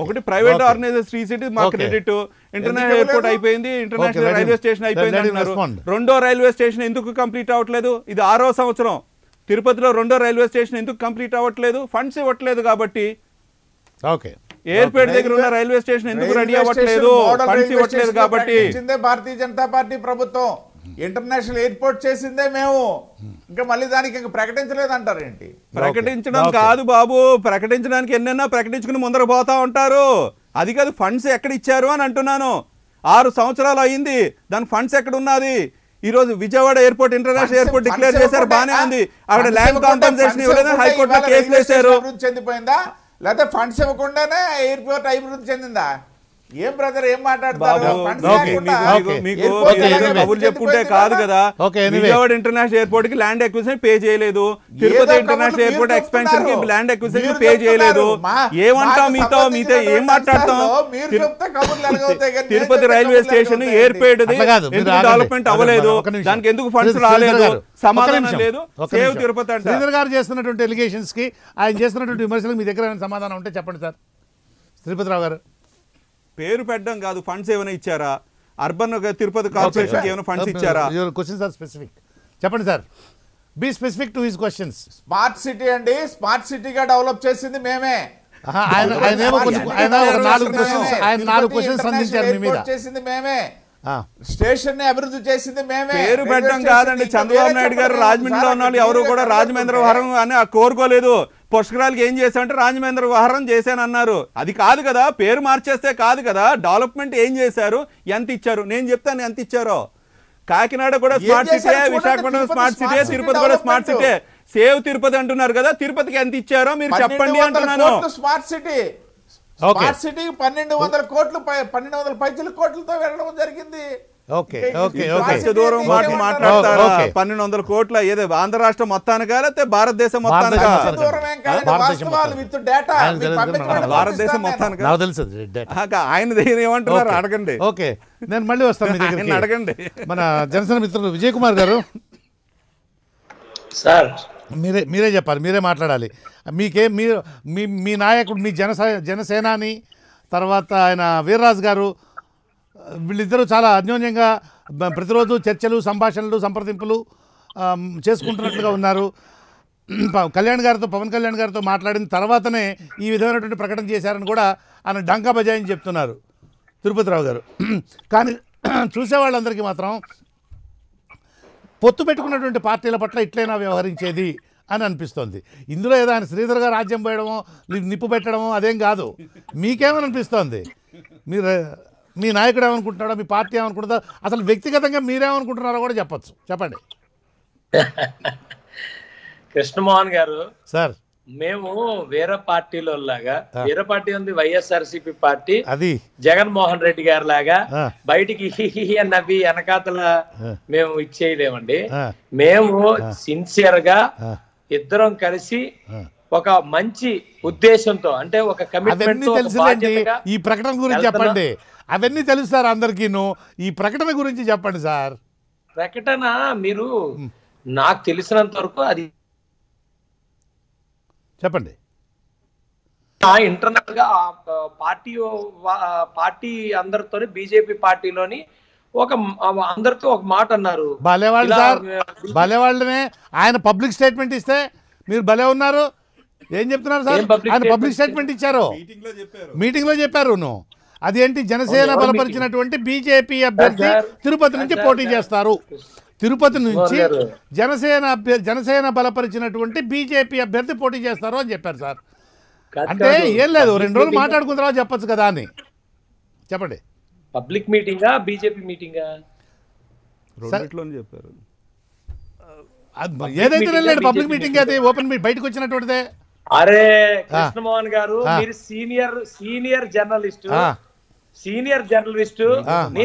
S2: ఒకటి ప్రైవేట్ ఆర్గనైజేషన్ శ్రీ సిటీ మా క్రెడిట్, ఇంటర్నేషనల్ ఎయిర్పోర్ట్ అయిపోయింది, ఇంటర్నేషనల్ రైల్వే స్టేషన్ అయిపోయింది అంటున్నారు. రెండో రైల్వే స్టేషన్ ఎందుకు కంప్లీట్ అవ్వట్లేదు? ఇది 6వ సంవత్సరం. తిరుపతిలో రెండో రైల్వే స్టేషన్ ఎందుకు కంప్లీట్ అవ్వట్లేదు? ఫండ్స్ ఇవ్వట్లేదు కాబట్టి. ఎయిర్పోర్ట్ దగ్గర ఉన్న రైల్వే స్టేషన్ ఎందుకు రెడీ అవ్వట్లేదు? ఫండ్స్ ఇవ్వట్లేదు కాబట్టి.
S3: భారతీయ జనతా పార్టీ ప్రభుత్వం ఇంటర్నేషనల్ ఎయిర్పోర్ట్ చేసిందే మేము, ఇంకా మళ్ళీ దానికి ఇంకా ప్రకటించలేదు అంటారు ఏంటి?
S2: ప్రకటించడం కాదు బాబు, ప్రకటించడానికి ఎన్నెన్నా ప్రకటించుకుని ముందర పోతా ఉంటారు. అది కాదు ఫండ్స్ ఎక్కడ ఇచ్చారు అని అంటున్నాను. 6 సంవత్సరాలు అయింది, దాని ఫండ్స్ ఎక్కడ ఉన్నది? ఈ రోజు Vijayawada airport international airport declare చేశారు, బానే ఉంది. అక్కడ ల్యాండ్ కాంపెన్సేషన్ ఇవ్వలేదు, హైకోర్టులో కేసులు వేశారు.
S3: అభివృద్ధి చెందిపోయిందా లేకపోతే ఫండ్స్ ఇవ్వకుండానే ఎయిర్పోర్ట్ అభివృద్ధి చెందిందా? ఏం బ్రదర్ ఏం మాట్లాడతారు?
S2: కబుర్లు చెప్పుకుంటే కాదు కదా. విజయవాడ ఇంటర్నేషనల్ ఎయిర్పోర్ట్ కి ల్యాండ్ అక్విజిషన్ పే చేయలేదు, తిరుపతి ఇంటర్నేషనల్ ఎయిర్పోర్ట్ ఎక్స్పాన్షన్ కి ల్యాండ్ అక్విజిషన్ పే చేయలేదు. ఏమంటాం మీతో ఏం మాట్లాడతాం? Tirupati railway station airport development అవ్వలేదు, దానికి ఎందుకు ఫండ్స్ రాలేదు? సమాధానం లేదు. సేవ్ తిరుపతి అంటే
S1: శ్రీధర్ గారు చేస్తున్నటువంటి ఎలిగేషన్స్ కి, ఆయన చేస్తున్నటువంటి విమర్శలకు మీ దగ్గర సమాధానం ఉంటే చెప్పండి సార్. శ్రీపతిరావు గారు,
S2: పేరు పెట్టడం కాదు, ఫండ్స్ ఏమైనా ఇచ్చారా? అర్బన్ తిరుపతి కార్పొరేషన్ ఏమైనా ఫండ్స్ ఇచ్చారా?
S1: Questions are specific. చెప్పండి sir, be specific to his questions.
S3: Smart city అండి, స్మార్ట్ సిటీగా డెవలప్ చేసింది మేమే.
S1: ఆయన 4 క్వశ్చన్స్ అందించారు మీ మీద.
S3: చేసింది మేమే, స్టేషన్ ని అభివృద్ధి చేసింది మేమే.
S2: పేరు పెట్టడం కాదండి. చంద్రబాబు నాయుడు గారు రాజమండ్రిలో ఉన్న వాళ్ళు ఎవరు కూడా రాజమహేంద్రవరం అని కోరుకోలేదు. పుష్కరాలకి ఏం చేశామంటే రాజమహేంద్రవరం చేశానన్నారు. అది కాదు కదా, పేరు మార్చేస్తే కాదు కదా. డెవలప్మెంట్ ఏం చేశారు, ఎంత ఇచ్చారు? నేను చెప్తాను ఎంత ఇచ్చారో. కాకినాడ కూడా smart city, Visakhapatnam smart city, Tirupati కూడా స్మార్ట్ సిటీ. సేవ్ తిరుపతి అంటున్నారు కదా, తిరుపతికి ఎంత ఇచ్చారో మీరు చెప్పండి అంటున్నాను.
S3: స్మార్ట్ సిటీ, స్మార్ట్ సిటీ 1200 కోట్లు, 1200 పైసలు కోట్లతో వెళ్ళడం జరిగింది.
S2: దూరం మాట్లాడతారా? 1200 కోట్ల ఏదో ఆంధ్ర రాష్ట్రం మొత్తానికా లేకపోతే భారతదేశం మొత్తానికా? భారతదేశం మొత్తానికా ఆయన ఏమంటున్నారు అడగండి.
S1: ఓకే, నేను మళ్ళీ వస్తాను మీ దగ్గరికి,
S2: అడగండి.
S1: మన జనసేన మిత్రులు విజయ్ కుమార్ గారు,
S4: సార్
S1: మీరే చెప్పాలి, మీరే మాట్లాడాలి. మీరు మీ నాయకుడు, మీ జనసేనాని, తర్వాత ఆయన వీర్రాజు గారు, వీళ్ళిద్దరూ చాలా అన్యోన్యంగా ప్రతిరోజు చర్చలు, సంభాషణలు, సంప్రదింపులు చేసుకుంటున్నట్లుగా ఉన్నారు. పవన్ కళ్యాణ్ గారితో మాట్లాడిన తర్వాతనే ఈ విధమైనటువంటి ప్రకటన చేశారని కూడా ఆయన డంకా బజాయిని చెప్తున్నారు తిరుపతిరావు గారు. కానీ చూసేవాళ్ళందరికీ మాత్రం పొత్తు పెట్టుకున్నటువంటి పార్టీల పట్ల ఇట్లైనా వ్యవహరించేది అని అనిపిస్తోంది. ఇందులో ఏదో ఆయన శ్రీధర్ గారు రాజ్యం పోయడమో, నిప్పు పెట్టడమో అదేం కాదు. మీకేమని అనిపిస్తోంది? మీ నాయకుడు ఏమనుకుంటున్నాడో, మీ పార్టీ ఏమనుకుంటుందో, అసలు వ్యక్తిగతంగా మీరేమనుకుంటున్నారో కూడా చెప్పచ్చు. చెప్పండి.
S4: కృష్ణమోహన్ గారు,
S1: సార్
S4: మేము వేరే పార్టీలో లాగా, వేరే పార్టీ ఉంది వైఎస్ఆర్సీపీ పార్టీ,
S1: అది
S4: జగన్మోహన్ రెడ్డి గారి లాగా బయటికి హిహి అని నవ్వి వెనకాతల మేము ఇచ్చేయలేమండి. మేము సిన్సియర్ గా ఇద్దరం కలిసి ఒక మంచి ఉద్దేశంతో, అంటే ఒక కమిట్మెంట్.
S1: ఈ ప్రకటన గురించి చెప్పండి. అవన్నీ తెలుస్తారు అందరికీను. ఈ ప్రకటన గురించి చెప్పండి సార్.
S4: ప్రకటన మీరు నాకు తెలిసినంత వరకు అది
S1: చెప్పండి.
S4: ఇంటర్నల్ గా పార్టీ అందరితో, బీజేపీ పార్టీలోని అందరితో ఒక మాట అన్నారు.
S1: భలేవాళ్ళు సార్, భలేవాళ్ళనే. ఆయన పబ్లిక్ స్టేట్మెంట్ ఇస్తే మీరు భలే ఉన్నారు. ఏం చెప్తున్నారు సార్? ఆయన పబ్లిక్ స్టేట్మెంట్ ఇచ్చారు, మీటింగ్ లో చెప్పారు. అదేంటి? జనసేన బలపరిచినటువంటి బీజేపీ అభ్యర్థి తిరుపతి నుంచి పోటీ చేస్తారు. తిరుపతి నుంచి జనసేన బలపరిచినటువంటి బీజేపీ అభ్యర్థి పోటీ చేస్తారు అని చెప్పారు సార్. అంటే ఏం లేదు, 2 రోజులు మాట్లాడుకున్న తర్వాత చెప్పచ్చు కదా అని. చెప్పండి.
S4: పబ్లిక్ మీటింగా, బీజేపీ మీటింగా?
S2: చెప్పారు.
S1: ఏదైతే లేదు, పబ్లిక్ మీటింగ్ అది ఓపెన్ బయటకు వచ్చినటువంటిదే.
S4: అరే కృష్ణమోహన్ గారు, మీరు సీనియర్ జర్నలిస్ట్,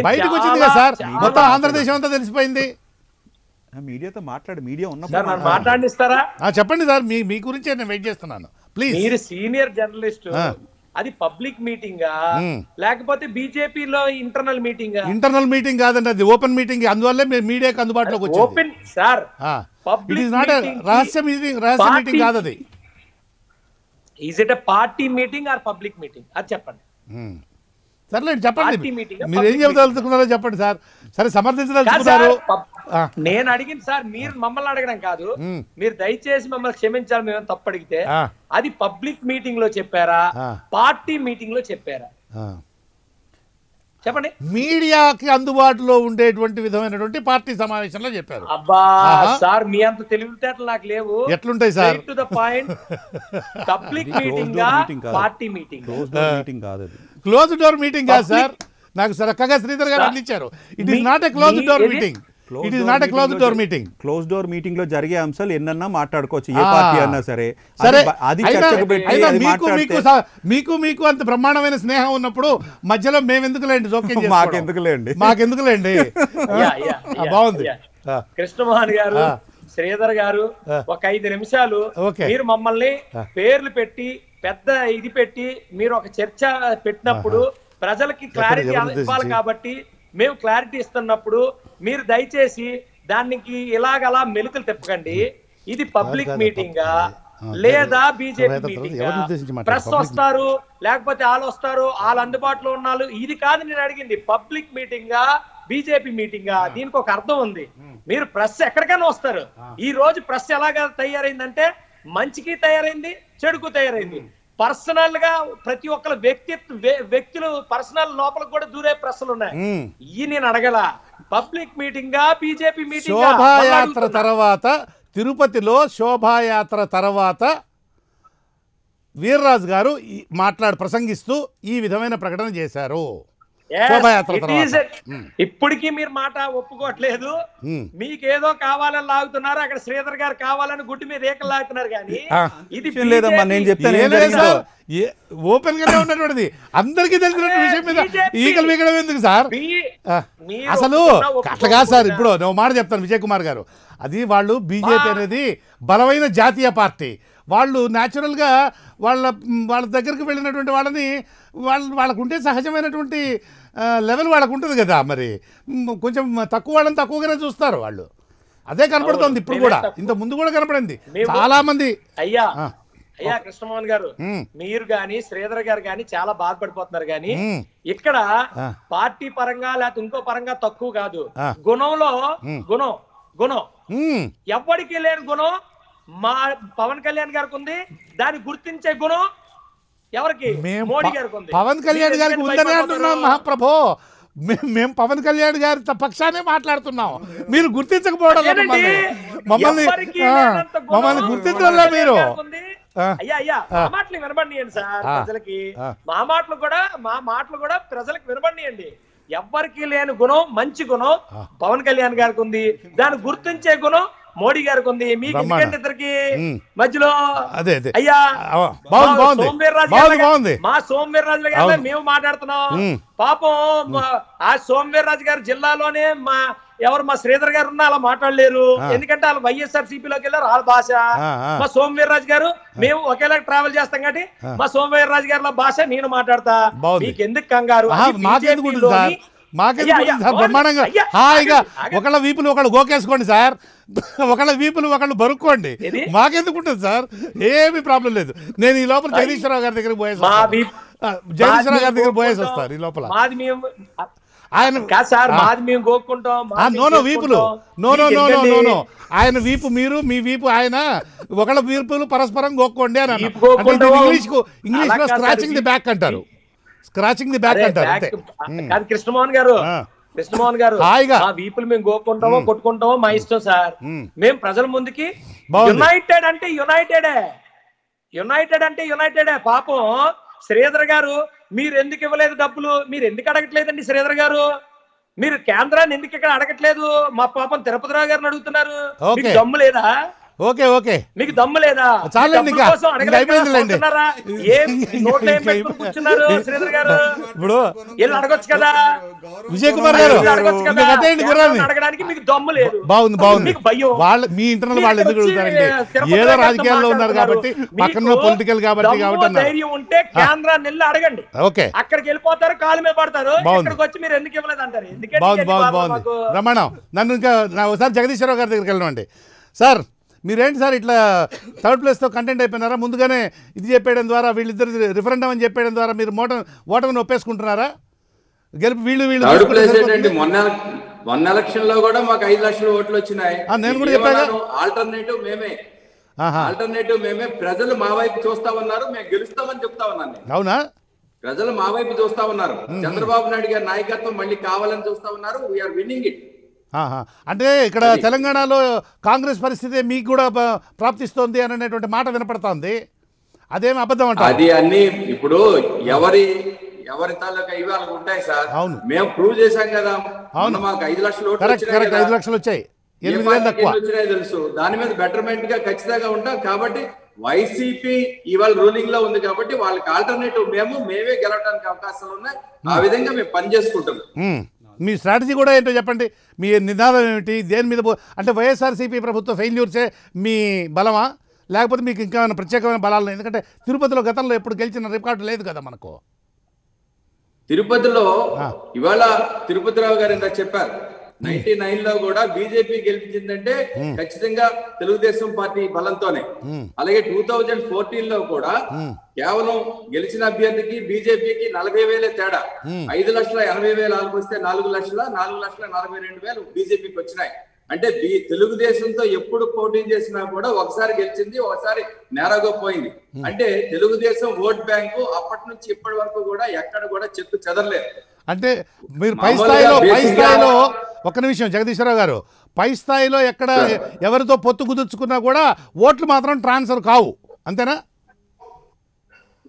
S1: బయటకు వచ్చింది కదా సార్, మొత్తం ఆంధ్రదేశం అంతా తెలిసిపోయింది.
S2: మీడియాతో మీడియా
S4: మాట్లాడిస్తారా?
S1: చెప్పండి సార్, మీ గురించి నేను వెయిట్ చేస్తున్నాను. ప్లీజ్.
S4: మీరు సీనియర్ జర్నలిస్ట్, అది పబ్లిక్ మీటింగా లేకపోతే బీజేపీలో ఇంటర్నల్ మీటింగా?
S1: ఇంటర్నల్ మీటింగ్ కాదండి, అది ఓపెన్ మీటింగ్. అందువల్లే మీడియాకి అందుబాటులోకి వచ్చింది.
S4: Open sir,
S1: it is not రహస్య మీటింగ్ కాదు అది.
S4: Is it a party meeting or public meeting? అది చెప్పండి.
S1: సర్లేండి, చెప్పండి.
S4: పార్టీ మీటింగ్,
S1: మీరు ఏం చెబుదలుచుకున్నారో చెప్పండి సార్. సరే, సమర్థించదలుచుకున్నారు.
S4: నేను అడిగింది సార్, మీరు మమ్మల్ని అడగడం కాదు. మీరు దయచేసి మమ్మల్ని క్షమించాలి, మేము తప్పు అడిగితే. అది పబ్లిక్ మీటింగ్ లో చెప్పారా, పార్టీ మీటింగ్ లో చెప్పారా? చెప్పండి.
S1: మీడియాకి అందుబాటులో ఉండేటువంటి విధమైనటువంటి పార్టీ సమావేశంలో చెప్పారు.
S4: అబ్బా సార్, మీ అంత తెలివితేటలు నాకు లేవు.
S1: ఎట్లుంటాయి sir?
S4: To the point. Public meeting, party meeting?
S1: Close door meeting కాదు సార్. నాకు చక్కగా శ్రీధర్ గారు అందించారు. It is not a close door meeting. It is not a close door meeting.
S2: Close door meeting లో జరిగే అంశాలు ఎన్నన్నా మాట్లాడుకోవచ్చు, ఏ పార్టీ అన్నా సరే.
S1: సరే,
S2: అది చర్చకు పెట్టి
S1: మీకు అంత బ్రహ్మాండమైన స్నేహం ఉన్నప్పుడు మధ్యలో మేము ఎందుకులేండి జోక్యం చేసుకోవడం? మాకెందుకులేండి. బాగుంది.
S4: కృష్ణమోహన్ గారు, శ్రీధర్ గారు, ఒక 5 నిమిషాలు మీరు మమ్మల్ని పేర్లు పెట్టి పెద్ద ఇది పెట్టి మీరు ఒక చర్చ పెట్టినప్పుడు ప్రజలకి క్లారిటీ ఇవ్వాలి కాబట్టి, మేము క్లారిటీ ఇస్తున్నప్పుడు మీరు దయచేసి దానికి ఇలాగలా మెలుకలు తిప్పకండి. ఇది పబ్లిక్ మీటింగా లేదా బీజేపీ మీటింగా? ప్రెస్ వస్తారు, లేకపోతే వాళ్ళు వస్తారు, వాళ్ళు అందుబాటులో ఉన్నారు, ఇది కాదు నేను అడిగింది. పబ్లిక్ మీటింగా, బీజేపీ మీటింగా? దీనికి ఒక అర్థం ఉంది. మీరు ప్రెస్ ఎక్కడికైనా వస్తారు. ఈ రోజు ప్రెస్ ఎలాగా తయారైందంటే మంచికి తయారైంది, చెడుకు తయారైంది. పర్సనల్ గా ప్రతి ఒక్కరు వ్యక్తులు పర్సనల్ లోపల కూడా దూరే ప్రశ్నలు ఉన్నాయి. ఈ నేను అడగల. పబ్లిక్ మీటింగా, బీజేపీ మీటింగ్?
S1: శోభాయాత్ర తర్వాత, తిరుపతిలో శోభాయాత్ర తర్వాత వీర్రాజు గారు ప్రసంగిస్తూ ఈ విధమైన ప్రకటన చేశారు.
S4: ఇప్పటికీ మీరు మాట ఒప్పుకోవట్లేదు. మీకేదో కావాలని లాగుతున్నారు, అక్కడ శ్రీధర్ గారు కావాలని గుడ్డి మీద ఏకలు లాగుతున్నారు. కానీ ఇది
S2: లేదమ్మా, నేను చెప్తాను.
S1: ఓపెన్ గానే ఉన్నటువంటిది అందరికీ తెలిసిన విషయం మీద ఈకలు మిగడం ఎందుకు సార్? అసలు అట్లా కాదు సార్. ఇప్పుడు నేను మాట చెప్తాను విజయ్ కుమార్ గారు. అది వాళ్ళు బీజేపీ అనేది బలమైన జాతీయ పార్టీ. వాళ్ళు న్యాచురల్గా వాళ్ళ దగ్గరికి వెళ్ళినటువంటి వాళ్ళని వాళ్ళకు ఉంటే సహజమైనటువంటి లెవెల్ వాళ్ళకు ఉంటుంది కదా. మరి కొంచెం తక్కువ వాళ్ళని తక్కువగానే చూస్తారు వాళ్ళు. అదే కనపడుతుంది ఇప్పుడు కూడా, ఇంత ముందు కూడా కనపడింది చాలా మంది.
S4: అయ్యా కృష్ణమోహన్ గారు, మీరు గాని శ్రీధర్ గారు గాని చాలా బాధపడిపోతున్నారు. గాని ఇక్కడ పార్టీ పరంగా లేకపోతే ఇంకో పరంగా తక్కువ కాదు. గుణంలో గుణం ఎవ్వడికి లేని గుణం మా పవన్ కళ్యాణ్ గారికి ఉంది. దాన్ని గుర్తించే గుణం ఎవరికి? మోడీ గారికి ఉంది.
S1: పవన్ కళ్యాణ్ గారికి ఉందని అంటున్నాం మహాప్రభో. మేము పవన్ కళ్యాణ్ గారి పక్షానే మాట్లాడుతున్నాం. మీరు గుర్తించకపోవడం మమ్మల్ని గుర్తించడంలో మీరు
S4: అయ్యా మా మాటలు వినబడియండి సార్. ప్రజలకి మా మాటలు కూడా ప్రజలకు వినబడియండి. ఎవ్వరికి లేని గుణం, మంచి గుణం పవన్ కళ్యాణ్ గారికి ఉంది. దాన్ని గుర్తించే గుణం మోడీ గారికి ఉంది. మీకు ఎందుకంటే ఇద్దరికి మధ్యలో అయ్యా మా సోమవీర్రాజు గారు మేము మాట్లాడుతున్నాం. పాపం ఆ సోమవీర్రాజు గారు జిల్లాలోనే మా శ్రీధర్ గారు ఉన్నా అలా మాట్లాడలేరు. ఎందుకంటే వాళ్ళు వైఎస్ఆర్ సిపిలోకి వెళ్ళారు, వాళ్ళ భాష. మా సోమవీర్రాజు గారు మేము ఒకేలా ట్రావెల్ చేస్తాం కాబట్టి మా సోమవీర్రాజు గారి భాష నేను మాట్లాడతా. మీకు ఎందుకు కంగారు?
S1: బ్రహ్మాండంగా హాయిగా ఒకళ్ళ వీపులు ఒకళ్ళు గోకేసుకోండి సార్, ఒకళ్ళ వీపులు ఒకళ్ళు బరుక్కోండి. మాకెందుకుంటుంది సార్, ఏమి ప్రాబ్లం లేదు. నేను ఈ లోపల జగదీశ్వరరావు గారి దగ్గర పోయేసి వస్తారు. ఈ లోపల ఆయన వీపు మీరు, మీ వీపు ఆయన, ఒకళ్ళ వీపులు పరస్పరం గోక్కోండి అని ఇంగ్లీష్ లో స్క్రాచింగ్ ది బ్యాక్ అంటారు. స్క్రాచింగ్ ది బ్యాక్ అంటారు.
S4: కృష్ణమోహన్ గారు మా వీపులు మేము గోక్కుంటామో కొట్టుకుంటామో మా ఇష్టం సార్. మేము ప్రజల ముందుకి యునైటెడ్ అంటే యునైటెడే. పాపం శ్రీధర్ గారు మీరు ఎందుకు ఇవ్వలేదు డబ్బులు? మీరు ఎందుకు అడగట్లేదండి శ్రీధర్ గారు? మీరు కేంద్రాన్ని ఎందుకు ఇక్కడ అడగట్లేదు? మా పాపం తిరుపతిరావు గారిని అడుగుతున్నారు. దమ్ము లేదా?
S1: ఓకే ఓకే
S4: మీకు దమ్ము లేదా?
S1: చాలండి
S4: డబ్బుల
S1: ఇంకా.
S4: కోసం
S1: ఇంకా
S4: అడగలేక
S1: అయిపోయిందిలేండి.
S4: చూస్తున్నారా? ఏం నోట్లో ఏం పెట్టుకుని కూర్చున్నారు శ్రీధర్ గారు?
S1: ఇప్పుడు
S4: వీళ్ళు అడగొచ్చు కదా,
S1: విజయ్ కుమార్ గారు
S4: వీళ్ళు అడగొచ్చు కదా.
S1: ఇంకా కట్టేయండి గుర్రాన్ని.
S4: కేంద్రాన్ని అడగడానికి మీకు దమ్ము లేదు.
S1: బాగుంది బాగుంది.
S4: మీకు భయం.
S1: వాళ్ళ మీ ఇంటర్నల్ వాళ్ళు ఎందుకు అడుగుతారండి? ఏదో రాజకీయాల్లో ఉన్నారు కాబట్టి, పక్కన పొలిటికల్ కాబట్టి అన్నారు.
S4: ధైర్యం ఉంటే కేంద్రాన్ని వెళ్ళి అడగండి.
S1: ఓకే
S4: అక్కడికి వెళ్ళిపోతారు, కాలు మీద పడతారు.
S1: బాగుంది.
S4: ఇక్కడికి వచ్చి మీరు ఎందుకు ఇవ్వలేదు అంటారు. ఎందుకంటే
S1: బాగుంది
S4: ఇది
S1: బాగుంది
S4: బాధ
S1: బాగుంది.
S4: మాకు.
S1: రమణ నన్ను ఇంకా ఒకసారి జగదీశ్వరరావు గారి దగ్గరికి వెళ్ళండి. సార్ మీరేంటి సార్ ఇట్లా థర్డ్ ప్లేస్తో కంటెంట్ అయిపోయినారా? ముందుగానే ఇది చెప్పేయడం ద్వారా, వీళ్ళిద్దరు రిఫరెండం అని చెప్పేయడం ద్వారా మీరు ఓటమిని ఒప్పేసుకుంటున్నారా? గెలుపు వీళ్ళు
S5: థర్డ్ ప్లేస్ ఏంటండి? మొన్న ఎలక్షన్ లో కూడా మాకు 5 లక్షల ఓట్లు వచ్చినాయి.
S1: నేను కూడా చెప్పాను.
S5: ఆల్టర్నేటివ్ మేమే. ప్రజలు మా వైపు చూస్తా ఉన్నారు, మేము గెలుస్తామని చెప్తా ఉన్నాను.
S1: అవునా?
S5: ప్రజలు మా వైపు చూస్తా ఉన్నారు. చంద్రబాబు నాయుడు గారి నాయకత్వం మళ్ళీ కావాలని చూస్తా ఉన్నారు. We are winning it.
S1: అంటే ఇక్కడ తెలంగాణలో కాంగ్రెస్ పరిస్థితి మీకు కూడా ప్రాప్తిస్తోంది అనేటువంటి మాట వినపడుతోంది. అదేమి అబద్ధం అంట?
S5: అది అన్ని ఇప్పుడు ఎవరి తాలూకా ఇవాళ ఉంటాయి సార్.
S1: అవును,
S5: మేము ప్రూవ్ చేశాం కదా. అవును, మాకు 5 లక్షల ఓట్లు
S1: కరెక్ట్ 5 లక్షలు వచ్చాయి, 8,000 తక్కువ
S5: వచ్చినాయి తెలుసు. దాని మీద బెటర్మెంట్ గా ఖచ్చితంగా ఉంటాం. కాబట్టి వైసీపీ ఇవాళ రూలింగ్ లో ఉంది కాబట్టి వాళ్ళకి ఆల్టర్నేటివ్ మేమే గెలవడానికి అవకాశాలు ఉన్నాయి. ఆ విధంగా మేము పనిచేసుకుంటున్నాం.
S1: మీ స్ట్రాటజీ కూడా ఏంటో చెప్పండి. మీ నినాదం ఏమిటి? దేని మీద అంటే వైఎస్ఆర్సీపీ ప్రభుత్వ ఫెయిల్యూర్సే మీ బలమా, లేకపోతే మీకు ఇంకా ఏమైనా ప్రత్యేకమైన బలాలు? ఎందుకంటే తిరుపతిలో గతంలో ఎప్పుడు గెలిచిన రికార్డు లేదు కదా మనకు.
S5: తిరుపతిలో ఇవాళ తిరుపతిరావు గారు ఇంత చెప్పారు, 99 లో కూడా బీజేపీ గెలిపించిందంటే ఖచ్చితంగా తెలుగుదేశం పార్టీ బలంతోనే. అలాగే 2014 లో కూడా కేవలం గెలిచిన అభ్యర్థికి బీజేపీకి 40,000 తేడా. 5,80,000 వాళ్ళకి వస్తే 4,42,000 బీజేపీకి వచ్చినాయి. అంటే తెలుగుదేశంతో ఎప్పుడు పోటీ చేసినా కూడా ఒకసారి గెలిచింది, ఒకసారి నేరగా పోయింది. అంటే తెలుగుదేశం ఓట్ బ్యాంకు అప్పటి నుంచి ఇప్పటి వరకు కూడా ఎక్కడ కూడా చెక్కు చెదరలేదు.
S1: అంటే మీరు పై స్థాయిలో ఒక్క నిమిషం జగదీశ్వరరావు గారు, పై స్థాయిలో ఎక్కడ ఎవరితో పొత్తు కుదుర్చుకున్నా కూడా ఓట్లు మాత్రం ట్రాన్స్ఫర్ కావు, అంతేనా?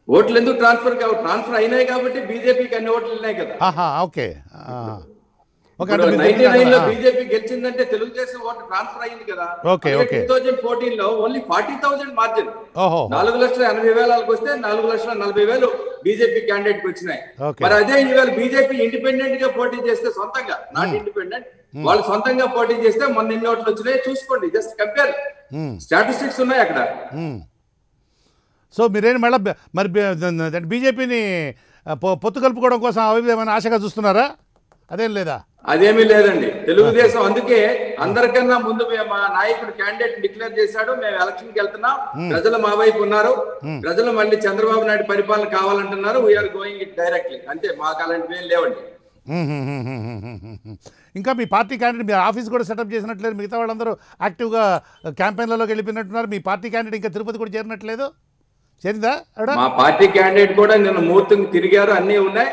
S5: ఓట్లు ఎందుకు ట్రాన్స్ఫర్ కావు? ట్రాన్స్ఫర్ అయినాయి కాబట్టి బీజేపీకి అన్ని ఓట్లు ఉన్నాయి కదా.
S1: ఓకే.
S5: 99 లో బీజేపీ గెలిచిందంటే తెలుగుదేశం ఓటు ట్రాన్స్ఫర్ అయింది కదా. 2014 లో ఓన్లీ 40,000 మార్జిన్. 4,80,000 వస్తే 4,40,000 బీజేపీ క్యాండిడేట్ కి వచ్చినాయి. మరి అదే ఇవాళ బీజేపీ ఇండిపెండెంట్ గా పోటీ చేస్తే, సొంతంగా నాట్ ఇండిపెండెంట్, వాళ్ళు సొంతంగా పోటీ చేస్తే మొన్న ఎన్ని ఓట్లు వచ్చినాయి చూసుకోండి. జస్ట్ కంపేర్, స్టాటిస్టిక్స్ ఉన్నాయి అక్కడ.
S1: సో మీరేం మళ్ళీ మరి బీజేపీని పొత్తు కలుపుకోవడం కోసం ఏమైనా ఆశగా చూస్తున్నారా? అదేం లేదా?
S5: అదేమీ లేదండి. తెలుగుదేశం అందుకే అందరికన్నా ముందు మా నాయకుడు క్యాండిడేట్ డిక్లేర్ చేశాడు. మేము ఎలక్షన్ కి వెళ్తున్నాం, ప్రజలు మా వైపు ఉన్నారు, ప్రజలు మళ్ళీ చంద్రబాబు నాయుడు పరిపాలన కావాలంటున్నారు. We are going it directly. అంతే, మాకు అలాంటివి ఏం లేవండి.
S1: ఇంకా మీ పార్టీ క్యాండిడేట్, మీ ఆఫీస్ కూడా సెటప్ చేసినట్లేదు, మిగతా వాళ్ళందరూ యాక్టివ్గా క్యాంపెయిన్లలోకి వెళ్ళిపోయినట్టున్నారు. మీ పార్టీ క్యాండిడేట్ ఇంకా తిరుపతి కూడా చేరినట్లేదు, చేరిందా?
S5: మా పార్టీ క్యాండిడేట్ కూడా నిన్న ముహూర్తం తిరిగారు, అన్ని ఉన్నాయి.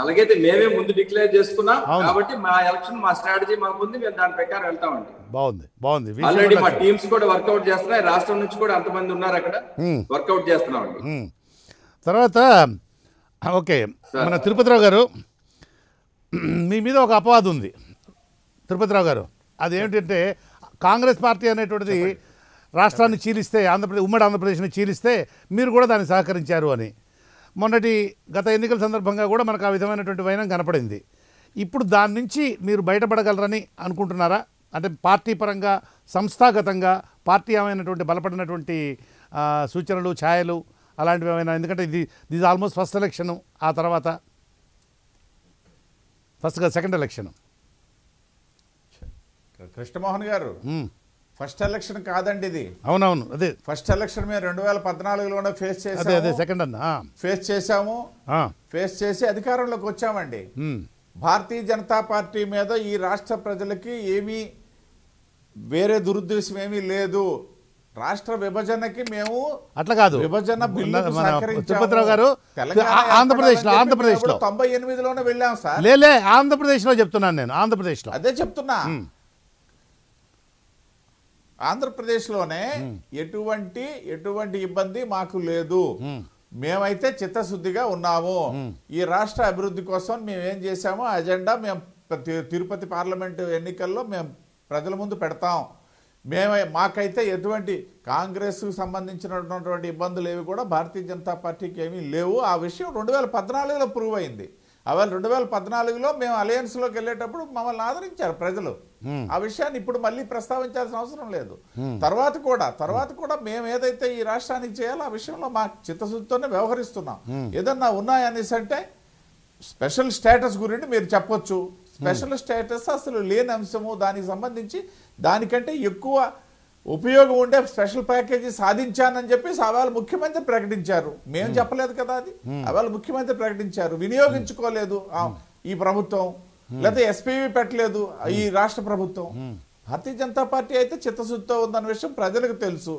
S5: అలాగైతే మేమే ముందు డిక్లేర్ చేసుకున్నాం కాబట్టి మా ఎలక్షన్, మా స్ట్రాటజీ మాకు ఉంది, మేము దాని ప్రకారం వెళ్తామండి.
S1: బాగుంది.
S5: ఆల్రెడీ మా టీమ్స్ కూడా వర్కౌట్ చేస్తున్నాయి. రాష్ట్రం నుంచి కూడా అంతమంది ఉన్నారు అక్కడ, వర్కౌట్ చేస్తున్నామండి.
S1: తర్వాత ఓకే, మన తిరుపతిరావు గారు, మీ మీద ఒక అపవాదం ఉంది తిరుపతిరావు గారు. అదేమిటంటే కాంగ్రెస్ పార్టీ అనేటువంటిది రాష్ట్రాన్ని చీలిస్తే, ఉమ్మడి ఆంధ్రప్రదేశ్ని చీలిస్తే మీరు కూడా దాన్ని సహకరించారు అని గత ఎన్నికల సందర్భంగా కూడా మనకు ఆ విధమైనటువంటి వైనం కనపడింది. ఇప్పుడు దాని నుంచి మీరు బయటపడగలరని అనుకుంటున్నారా? అంటే పార్టీ పరంగా, సంస్థాగతంగా పార్టీ ఏమైనటువంటి బలపడినటువంటి సూచనలు, ఛాయలు అలాంటివి ఏమైనా? ఎందుకంటే ఇది ఆల్మోస్ట్ ఫస్ట్ ఎలక్షన్, ఆ తర్వాత సెకండ్ ఎలక్షన్.
S3: కృష్ణమోహన్ గారు, ఫస్ట్ ఎలక్షన్ కాదండి ఇది.
S1: అవునవును, అదే
S3: ఫస్ట్ ఎలక్షన్ మేము 2014లోనే ఫేస్ చేసాము.
S1: అదే సెకండ్
S3: ఫేస్ చేసాము. ఫేస్ చేసి అధికారంలోకి వచ్చామండి. భారతీయ జనతా పార్టీ మీద ఈ రాష్ట్ర ప్రజలకి ఏమీ వేరే దురుద్దేశం ఏమీ లేదు. రాష్ట్ర విభజనకి మేము
S1: అట్లా కాదు,
S3: విభజన
S1: తిరుపతిరావు గారు ఆంధ్రప్రదేశ్లో
S3: 98లోనే వెళ్ళాం సార్.
S1: లేలే, ఆంధ్రప్రదేశ్లో చెప్తున్నాను నేను, ఆంధ్రప్రదేశ్లో
S3: అదే చెప్తున్నా. ఆంధ్రప్రదేశ్లోనే ఎటువంటి ఇబ్బంది మాకు లేదు. మేమైతే చిత్తశుద్ధిగా ఉన్నాము. ఈ రాష్ట్ర అభివృద్ధి కోసం మేము ఏం చేశామో అజెండా మేము తిరుపతి పార్లమెంటు ఎన్నికల్లో మేము ప్రజల ముందు పెడతాం. మాకైతే ఎటువంటి కాంగ్రెస్కు సంబంధించినటువంటి ఇబ్బందులు ఏవి కూడా భారతీయ జనతా పార్టీకి ఏమీ లేవు. ఆ విషయం 2014లో ప్రూవ్ అయింది. అవాళ 2014లో మేము అలయన్స్లోకి వెళ్ళేటప్పుడు మమ్మల్ని ఆదరించారు ప్రజలు. ఆ విషయాన్ని ఇప్పుడు మళ్ళీ ప్రస్తావించాల్సిన అవసరం లేదు. తర్వాత కూడా మేము ఏదైతే ఈ రాష్ట్రానికి చేయాలో ఆ విషయంలో మా చిత్తశుద్ధితోనే వ్యవహరిస్తున్నాం. ఏదన్నా ఉన్నాయనేసి అంటే స్పెషల్ స్టేటస్ గురించి మీరు చెప్పొచ్చు. స్పెషల్ స్టేటస్ అసలు లేని అంశము, దానికి సంబంధించి దానికంటే ఎక్కువ ఉపయోగం ఉండే స్పెషల్ ప్యాకేజీ సాధించానని చెప్పేసి అవాళ ముఖ్యమంత్రి ప్రకటించారు. మేము చెప్పలేదు కదా, అది అవాళ ముఖ్యమంత్రి ప్రకటించారు. వినియోగించుకోలేదు ఈ ప్రభుత్వం, లేదా ఎస్పీవి పెట్టలేదు ఈ రాష్ట్ర ప్రభుత్వం. భారతీయ జనతా పార్టీ అయితే చిత్తశుద్ధితో ఉందన్న విషయం ప్రజలకు తెలుసు.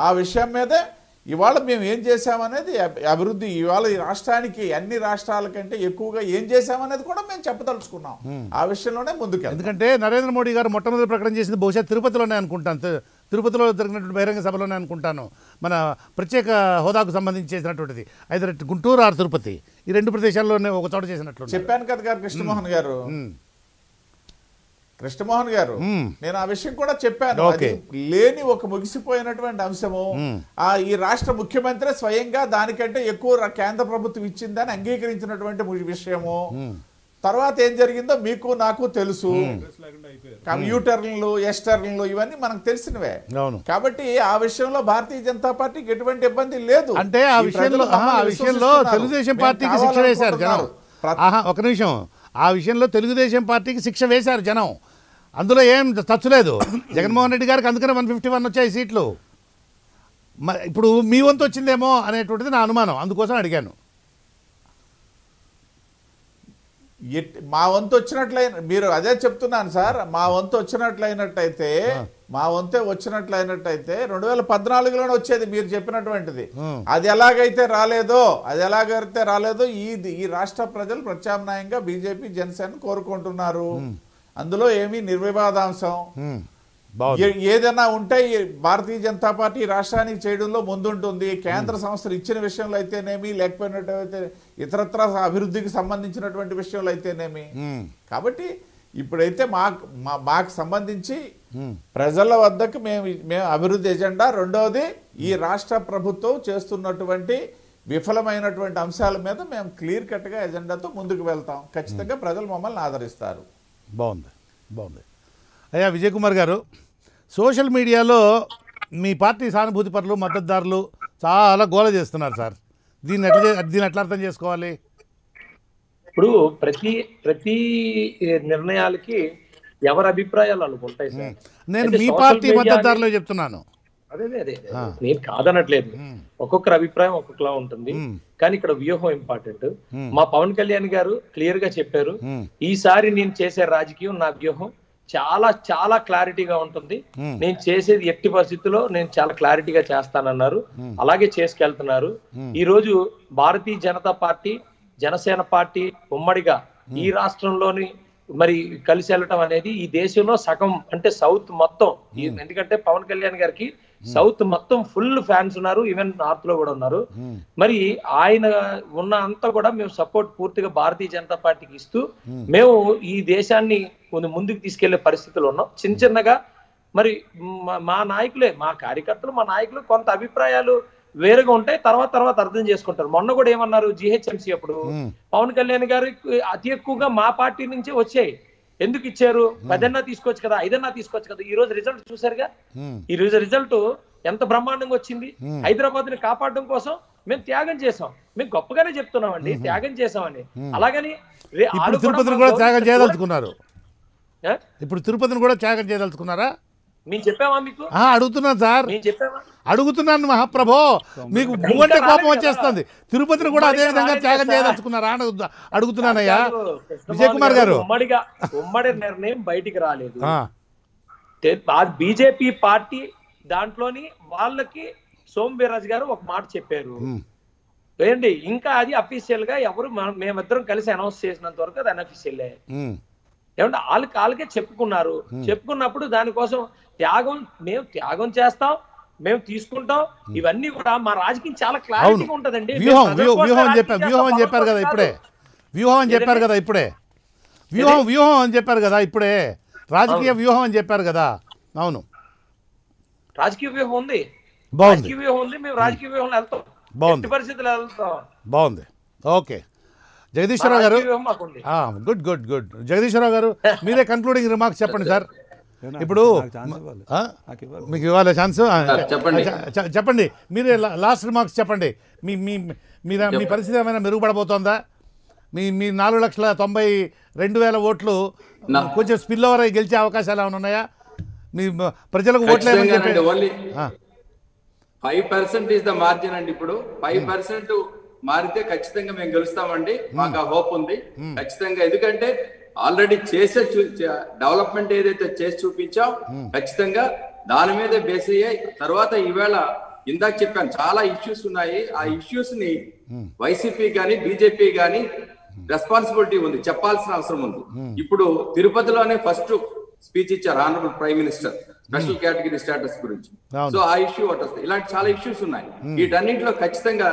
S3: ఆ విషయం మీదే ఇవాళ మేము ఏం చేశామనేది అభివృద్ధి, ఇవాళ ఈ రాష్ట్రానికి అన్ని రాష్ట్రాల కంటే ఎక్కువగా ఏం చేశామనేది కూడా మేము చెప్పదలుచుకున్నాం. ఆ విషయంలోనే ముందుకు.
S1: ఎందుకంటే నరేంద్ర మోడీ గారు మొట్టమొదటి ప్రకటన చేసింది బహుశా తిరుపతిలోనే అనుకుంటాను, తిరుపతిలో జరిగినటువంటి బహిరంగ సభలోనే అనుకుంటాను, మన ప్రత్యేక హోదాకు సంబంధించి చేసినటువంటిది. అయితే గుంటూరు ఆర్ తిరుపతి, ఈ రెండు ప్రదేశాల్లోనే ఒక చోట చేసినట్లు
S3: చెప్పాను కదా కృష్ణమోహన్ గారు, నేను ఆ విషయం కూడా చెప్పాను. లేని ఒక ముగిసిపోయినటువంటి అంశము ఈ రాష్ట్ర ముఖ్యమంత్రి స్వయంగా దానికంటే ఎక్కువ కేంద్ర ప్రభుత్వం ఇచ్చిందని అంగీకరించినటువంటి విషయము. తర్వాత ఏం జరిగిందో మీకు నాకు తెలుసు. యూటర్న్లు ఎస్టర్న్లు ఇవన్నీ మనకు తెలిసినవే. కాబట్టి ఆ విషయంలో భారతీయ జనతా పార్టీకి ఎటువంటి ఇబ్బంది లేదు.
S1: అంటే ఆ విషయంలో తెలుగుదేశం పార్టీకి శిక్ష వేశారు జనం. ఒక నిమిషం, ఆ విషయంలో తెలుగుదేశం పార్టీకి శిక్ష వేశారు జనం, అందులో ఏం తచ్చులేదు. జగన్మోహన్ రెడ్డి గారికి అందుకనే 151 వచ్చాయి సీట్లు. ఇప్పుడు మీ వంతు వచ్చిందేమో అనేటువంటిది నా అనుమానం, అందుకోసం అడిగాను.
S3: మా వంతు వచ్చినట్లయిన మీరు అదే చెప్తున్నాను సార్. మా వంతు వచ్చినట్లయినట్టయితే 2014లోనే వచ్చేది మీరు చెప్పినటువంటిది. అది ఎలాగైతే రాలేదో ఈ రాష్ట్ర ప్రజలు ప్రత్యామ్నాయంగా బీజేపీ జనసేన కోరుకుంటున్నారు. అందులో ఏమీ నిర్వివాదాంశం ఏదైనా ఉంటే భారతీయ జనతా పార్టీ రాష్ట్రానికి చేయడంలో ముందుంటుంది. కేంద్ర సంస్థలు ఇచ్చిన విషయంలో అయితేనేమి, లేకపోయినట్టయితే ఇతరత్ర అభివృద్ధికి సంబంధించినటువంటి విషయంలో అయితేనేమి. కాబట్టి ఇప్పుడైతే మాకు సంబంధించి ప్రజల వద్దకు మేము అభివృద్ధి ఎజెండా, రెండవది ఈ రాష్ట్ర ప్రభుత్వం చేస్తున్నటువంటి విఫలమైనటువంటి అంశాల మీద మేము క్లియర్ కట్గా ఎజెండాతో ముందుకు వెళ్తాం. ఖచ్చితంగా ప్రజలు మమ్మల్ని ఆదరిస్తారు.
S1: బాగుంది. అయ్యా విజయ్ కుమార్ గారు, సోషల్ మీడియాలో మీ పార్టీ సానుభూతి పరులు, మద్దతుదారులు చాలా గోల చేస్తున్నారు సార్. దీన్ని ఎట్లా అర్థం చేసుకోవాలి?
S4: ఇప్పుడు ప్రతి నిర్ణయాలకి ఎవరి అభిప్రాయాలు అనుకుంటాయి సార్.
S1: నేను మీ పార్టీ మద్దతుదారులు చెప్తున్నాను.
S4: అదే నేను కాదనట్లేదు, ఒక్కొక్కరి అభిప్రాయం ఒక్కొక్కలా ఉంటుంది. కానీ ఇక్కడ వ్యూహం ఇంపార్టెంట్. మా పవన్ కళ్యాణ్ గారు క్లియర్ గా చెప్పారు, ఈసారి నేను చేసే రాజకీయం నా వ్యూహం చాలా చాలా క్లారిటీగా ఉంటుంది. నేను చేసేది ఎట్టి పరిస్థితుల్లో నేను చాలా క్లారిటీగా చేస్తానన్నారు. అలాగే చేసుకెళ్తున్నారు. ఈ రోజు భారతీయ జనతా పార్టీ, జనసేన పార్టీ ఉమ్మడిగా ఈ రాష్ట్రంలోని మరి కలిసి వెళ్ళటం అనేది ఈ దేశంలో సగం అంటే సౌత్ మొత్తం, ఎందుకంటే పవన్ కళ్యాణ్ గారికి సౌత్ మొత్తం ఫుల్ ఫ్యాన్స్ ఉన్నారు, ఈవెన్ నార్త్ లో కూడా ఉన్నారు. మరి ఆయన ఉన్న అంతా కూడా మేము సపోర్ట్ పూర్తిగా భారతీయ జనతా పార్టీకి ఇస్తూ మేము ఈ దేశాన్ని ముందుకు తీసుకెళ్లే పరిస్థితులు ఉన్నాం. చిన్నగా మరి మా నాయకులే, మా కార్యకర్తలు, మా నాయకులు కొంత అభిప్రాయాలు వేరుగా ఉంటాయి, తర్వాత అర్థం చేసుకుంటారు. మొన్న కూడా ఏమన్నారు, GHMC అప్పుడు పవన్ కళ్యాణ్ గారు అతి ఎక్కువగా మా పార్టీ నుంచే వచ్చాయి. ఎందుకు ఇచ్చారు? 10 తీసుకోవచ్చు కదా, 5 తీసుకోవచ్చు కదా. ఈ రోజు రిజల్ట్ చూసారుగా, ఈ రోజు రిజల్ట్ ఎంత బ్రహ్మాండంగా వచ్చింది. హైదరాబాద్ ని కాపాడడం కోసం మేము త్యాగం చేసాం. మేము గొప్పగానే చెప్తున్నామండి, త్యాగం చేసామని. అలాగని
S1: తిరుపతిని కూడా త్యాగం చేయదలుచుకున్నారు. ఇప్పుడు తిరుపతిని కూడా త్యాగం చేయదలుచుకున్నారా?
S4: మేము చెప్పామా మీకు?
S1: అడుగుతున్నాను సార్, అడుగుతున్నాను మహాప్రభో. మీకు అంటే కోపం వచ్చేస్తుంది. తిరుపతిని కూడా అదే విధంగా త్యాగం చేయదలుచుకున్నారా అని అడుగుతున్నానయ్యా విజయ్ కుమార్ గారు.
S4: ఉమ్మడి నిర్ణయం బయటికి రాలేదు. బీజేపీ పార్టీ దాంట్లోని వాళ్ళకి సోమవీర్రాజు గారు ఒక మాట చెప్పారు ఏంటి, ఇంకా అది అఫీషియల్ గా ఎవరు మేమిద్దరం కలిసి అనౌన్స్ చేసినంత వరకు అది అన్అఫీషియల్. ఏమంటే వాళ్ళకే చెప్పుకున్నారు. చెప్పుకున్నప్పుడు దానికోసం మేము త్యాగం చేస్తాం, మేము తీసుకుంటాం. ఇవన్నీ కూడా మా రాజకీయం చాలా క్లారిటీగా ఉంటదండి.
S1: వ్యూహం అని చెప్పారు కదా ఇప్పుడే, వ్యూహం అని చెప్పారు కదా ఇప్పుడే, రాజకీయ వ్యూహం అని చెప్పారు కదా. అవును,
S4: రాజకీయ వ్యూహం ఉంది,
S1: బాగుంది.
S4: రాజకీయ వ్యూహం ఉంది, మేము రాజకీయ వ్యూహంలో వెళ్తాం,
S1: బాగుంది.
S4: ఎట్టి పరిస్థితుల్లో వెళ్తాం.
S1: బాగుంది. ఓకే జగదీశ్వరరావు గారు,
S4: రాజకీయ వ్యూహం మాకుంది.
S1: Good good good. జగదీశ్వరరావు గారు మీరే కన్క్లూడింగ్ రిమార్క్స్ చెప్పండి సార్. ఇప్పుడు ఆ? మీకు ఇవ్వాలి ఛాన్స్.
S5: చెప్పండి.
S1: చెప్పండి మీరే లాస్ట్ రిమార్క్స్ చెప్పండి. మీ మీ మీ పరిస్థితి ఏమైనా మెరుగుపడబోతోందా? మీ 4,92,000 ఓట్లు కొంచెం స్పిల్ ఓవర్ అయ్యి గెలిచే అవకాశాలు ఏమైనా ఉన్నాయా? మీ ప్రజలకు ఓట్లు ఏమని చెప్పి
S5: ఓన్లీ 5% ఈస్ ద మార్జిన్ అండి. ఇప్పుడు 5% మారితే ఖచ్చితంగా మేము గెలుస్తామండి, మాకు ఆ హోప్ ఉంది ఖచ్చితంగా. ఎందుకంటే ఆల్రెడీ చేసే డెవలప్మెంట్ ఏదైతే చేసి చూపించాం ఖచ్చితంగా దాని మీద బేస్ అయ్యాయి. తర్వాత ఈవేళ ఇందాక చెప్పాను చాలా ఇష్యూస్ ఉన్నాయి, ఆ ఇష్యూస్ ని వైసీపీ గాని బీజేపీ గాని రెస్పాన్సిబిలిటీ ఉంది, చెప్పాల్సిన అవసరం ఉంది. ఇప్పుడు తిరుపతిలోనే ఫస్ట్ స్పీచ్ ఇచ్చారు honourable prime minister special category status గురించి. సో ఆ ఇష్యూ ఒకటి వస్తుంది, ఇలాంటి చాలా ఇష్యూస్ ఉన్నాయి. వీటన్నింటిలో ఖచ్చితంగా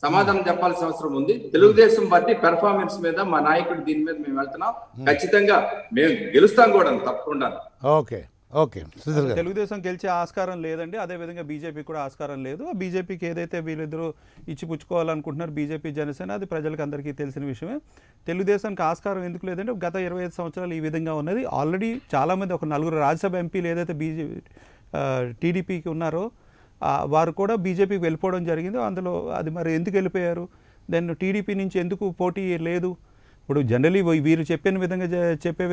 S5: సమాధానం చెప్పాల్సిన అవసరం ఉంది. తెలుగుదేశం పార్టీ పెర్ఫార్మెన్స్ మీద మా నాయకుడు దీని మీద మేము వెళ్తున్నాం, ఖచ్చితంగా మేము గెలుస్తాం కూడా తప్పకుండా.
S1: Okay okay.
S2: తెలుగుదేశం గెలిచే ఆస్కారం లేదండి, అదేవిధంగా బీజేపీ కూడా ఆస్కారం లేదు. బీజేపీకి ఏదైతే వీళ్ళిద్దరూ ఇచ్చిపుచ్చుకోవాలనుకుంటున్నారు బీజేపీ జనసేన, అది ప్రజలకు అందరికీ తెలిసిన విషయమే. తెలుగుదేశానికి ఆస్కారం ఎందుకు లేదంటే గత 25 సంవత్సరాలు ఈ విధంగా ఉన్నది. ఆల్రెడీ చాలామంది ఒక 4 రాజ్యసభ ఎంపీలు ఏదైతే టీడీపీకి ఉన్నారో వారు కూడా బీజేపీకి వెళ్ళిపోవడం జరిగింది. అందులో అది మరి ఎందుకు వెళ్ళిపోయారు, దెన్ టీడీపీ నుంచి ఎందుకు పోటీ లేదు? ఇప్పుడు జనరలీ వీరు చెప్పే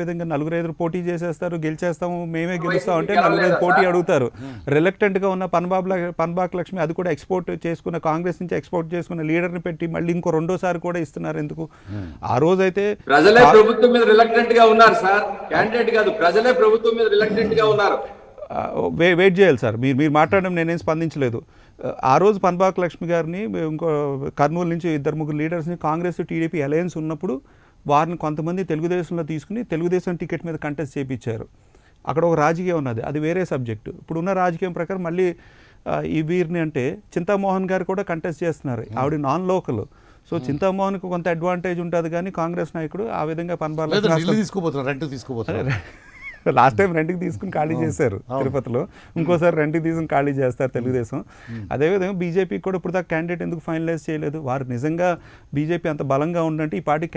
S2: విధంగా 4-5 పోటీ చేసేస్తారు, గెలిచేస్తాము, మేమే గెలుస్తాం అంటే 4-5 పోటీ అడుగుతారు. రిలక్టెంట్గా ఉన్న పన్బాక్ లక్ష్మి, అది కూడా ఎక్స్పోర్ట్ చేసుకున్న, కాంగ్రెస్ నుంచి ఎక్స్పోర్ట్ చేసుకున్న లీడర్ని పెట్టి మళ్ళీ ఇంకో రెండోసారి కూడా ఇస్తున్నారు ఎందుకు? ఆ రోజైతే
S5: ప్రజలే ప్రభుత్వం మీద రిలక్టెంట్ గా ఉన్నారు సార్, క్యాండిడేట్ కాదు, ప్రజలే ప్రభుత్వం మీద రిలక్టెంట్ గా ఉన్నారు.
S2: వెయిట్ చేయాలి సార్. మీరు మాట్లాడడం నేనేం స్పందించలేదు. ఆ రోజు పన్బాక్ లక్ష్మి గారిని, ఇంకో కర్నూలు నుంచి 2-3 లీడర్స్ని కాంగ్రెస్ టీడీపీ అలయన్స్ ఉన్నప్పుడు వారిని కొంతమంది తెలుగుదేశంలో తీసుకుని తెలుగుదేశం టికెట్ మీద కంటెస్ట్ చేయించారు. అక్కడ ఒక రాజకీయం ఉన్నది, అది వేరే సబ్జెక్టు. ఇప్పుడున్న రాజకీయం ప్రకారం మళ్ళీ ఈ వీరిని అంటే చింతామోహన్ గారు కూడా కంటెస్ట్ చేస్తున్నారు, ఆవిడ నాన్ లోకల్. సో చింతామోహన్కి కొంత అడ్వాంటేజ్ ఉంటుంది, కానీ కాంగ్రెస్ నాయకుడు ఆ విధంగా పన్బాక్
S1: తీసుకోబోతున్నారు.
S2: లాస్ట్ టైం రెంట్కి తీసుకుని ఖాళీ చేశారు తిరుపతిలో, ఇంకోసారి రెంట్కి తీసుకుని ఖాళీ చేస్తారు తెలుగుదేశం. అదేవిధంగా బీజేపీకి కూడా ఇప్పుడు దాకా క్యాండిడేట్ ఎందుకు ఫైనలైజ్ చేయలేదు? వారు నిజంగా బీజేపీ అంత బలంగా ఉందంటే ఈ పార్టీ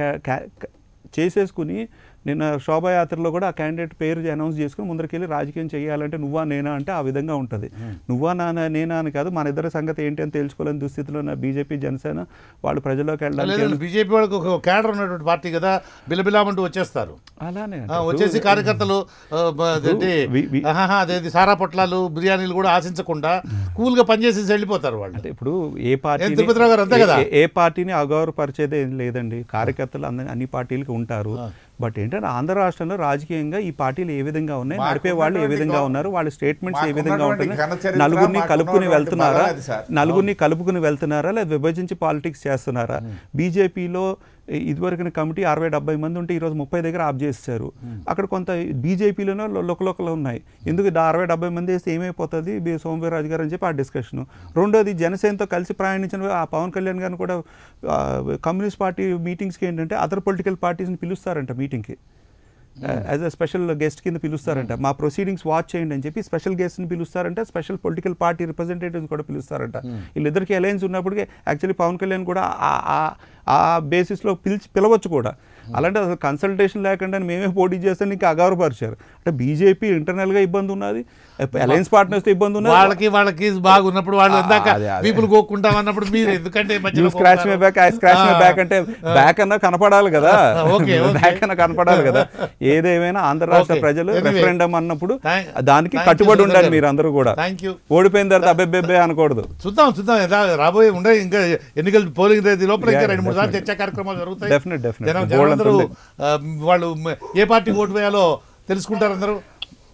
S2: చేసేసుకుని నిన్న శోభాయాత్రలో కూడా ఆ క్యాండిడేట్ పేరు అనౌన్స్ చేసుకుని ముందరికెళ్ళి రాజకీయం చేయాలంటే నువ్వా నేనా అంటే ఆ విధంగా ఉంటుంది. నువ్వా నేనా అని కాదు, మన ఇద్దరి సంగతి ఏంటి అని తెలుసుకోలేని దుస్థితిలో ఉన్న బీజేపీ జనసేన వాళ్ళు ప్రజల్లోకి వెళ్ళాలి.
S1: బీజేపీ వాళ్ళకి ఒక క్యాడర్ ఉన్నటువంటి పార్టీ కదా, బిలబిలామంటూ వచ్చేస్తారు.
S2: అలానే
S1: వచ్చేసి కార్యకర్తలు అదేది సారా పొట్లాలు బిర్యానీలు కూడా ఆశించకుండా కూల్గా పనిచేసేసి వెళ్ళిపోతారు వాళ్ళు.
S2: అంటే ఇప్పుడు ఏ పార్టీని అగౌరవపరిచేది ఏం లేదండి, కార్యకర్తలు అన్ని పార్టీలకి ఉంటారు. బట్ ఏంటంటే ఆంధ్ర రాష్ట్రంలో రాజకీయంగా ఈ పార్టీలు ఏ విధంగా ఉన్నాయి, నడిపే వాళ్ళు ఏ విధంగా ఉన్నారు, వాళ్ళ స్టేట్మెంట్స్ ఏ విధంగా ఉంటున్నాయి, నలుగురిని కలుపుకుని వెళ్తున్నారా లేదా విభజించి పాలిటిక్స్ చేస్తున్నారా? బీజేపీలో ఇదివరకున కమిటీ 60-70 మంది ఉంటే ఈరోజు 30 దగ్గర ఆఫ్ చేస్తారు. అక్కడ కొంత బీజేపీలోనే లోకలు ఉన్నాయి. ఎందుకు 60-70 మంది వేస్తే ఏమైపోతుంది సోమవీర్రాజు గారు అని చెప్పి ఆ డిస్కషన్. రెండోది జనసేనతో కలిసి ప్రయాణించిన ఆ పవన్ కళ్యాణ్ గారిని కూడా కమ్యూనిస్ట్ పార్టీ మీటింగ్స్కి ఏంటంటే అదర్ పొలిటికల్ పార్టీస్ని పిలుస్తారంట మీటింగ్కి, యాజ్ అ స్పెషల్ గెస్ట్ కింద పిలుస్తారంట. మా ప్రొసీడింగ్స్ వాచ్ చేయండి అని చెప్పి స్పెషల్ గెస్ట్ని పిలుస్తారంట, స్పెషల్ పొలిటికల్ పార్టీ రిప్రజెంటేటివ్స్ కూడా పిలుస్తారంట. వీళ్ళిద్దరికి అలయన్స్ ఉన్నప్పటికీ యాక్చువల్లీ పవన్ కళ్యాణ్ కూడా ఆ బేసిస్లో పిలవచ్చు కూడా. అలాంటి అసలు కన్సల్టేషన్ లేకుండా మేమే పోటీ చేస్తే నీకు అగౌరవపరిచారు అంటే బీజేపీ ఇంటర్నల్గా ఇబ్బంది ఉన్నది, అలయన్స్ పార్ట్నర్స్తో ఇబ్బంది ఉన్నది.
S1: వాళ్ళకి బాగున్నప్పుడు వాళ్ళు పీపుల్ గోక్కుంటాం అన్నప్పుడు మీరు ఎందుకంటే
S2: స్క్రాచ్ మై బ్యాక్ అంటే బ్యాక్ అన్నా కనపడాలి కదా, బ్యాక్ అన్నా కనపడాలి కదా. ఏదేమైనా ఆంధ్ర రాష్ట్ర ప్రజలు రెఫరెండం అన్నప్పుడు దానికి కట్టుబడి ఉండాలి మీరు అందరూ కూడా. ఓడిపోయిన తర్వాత అబ్బెబ్బెబ్బే అనకూడదు.
S1: చూద్దాం రాబోయే ఉండే ఇంకా ఎన్నికలు పోలింగ్ లోపల ఇంకా 2-3 సార్లు చర్చా కార్యక్రమాలు జరుగుతాయి. అందరూ వాళ్ళు ఏ పార్టీ ఓటు వేయాలో తెలుసుకుంటారు అందరూ.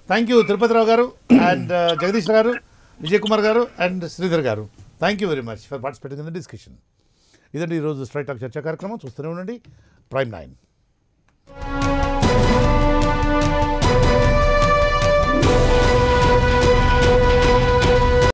S1: థ్యాంక్ యూ తిరుపతిరావు గారు అండ్ జగదీష్ గారు, విజయ్ కుమార్ గారు అండ్ శ్రీధర్ గారు. Thank you very much for participating in the discussion. ఇదండి ఈరోజు స్ట్రైట్ టాక్ చర్చా కార్యక్రమం. చూస్తూనే ఉండండి Prime 9.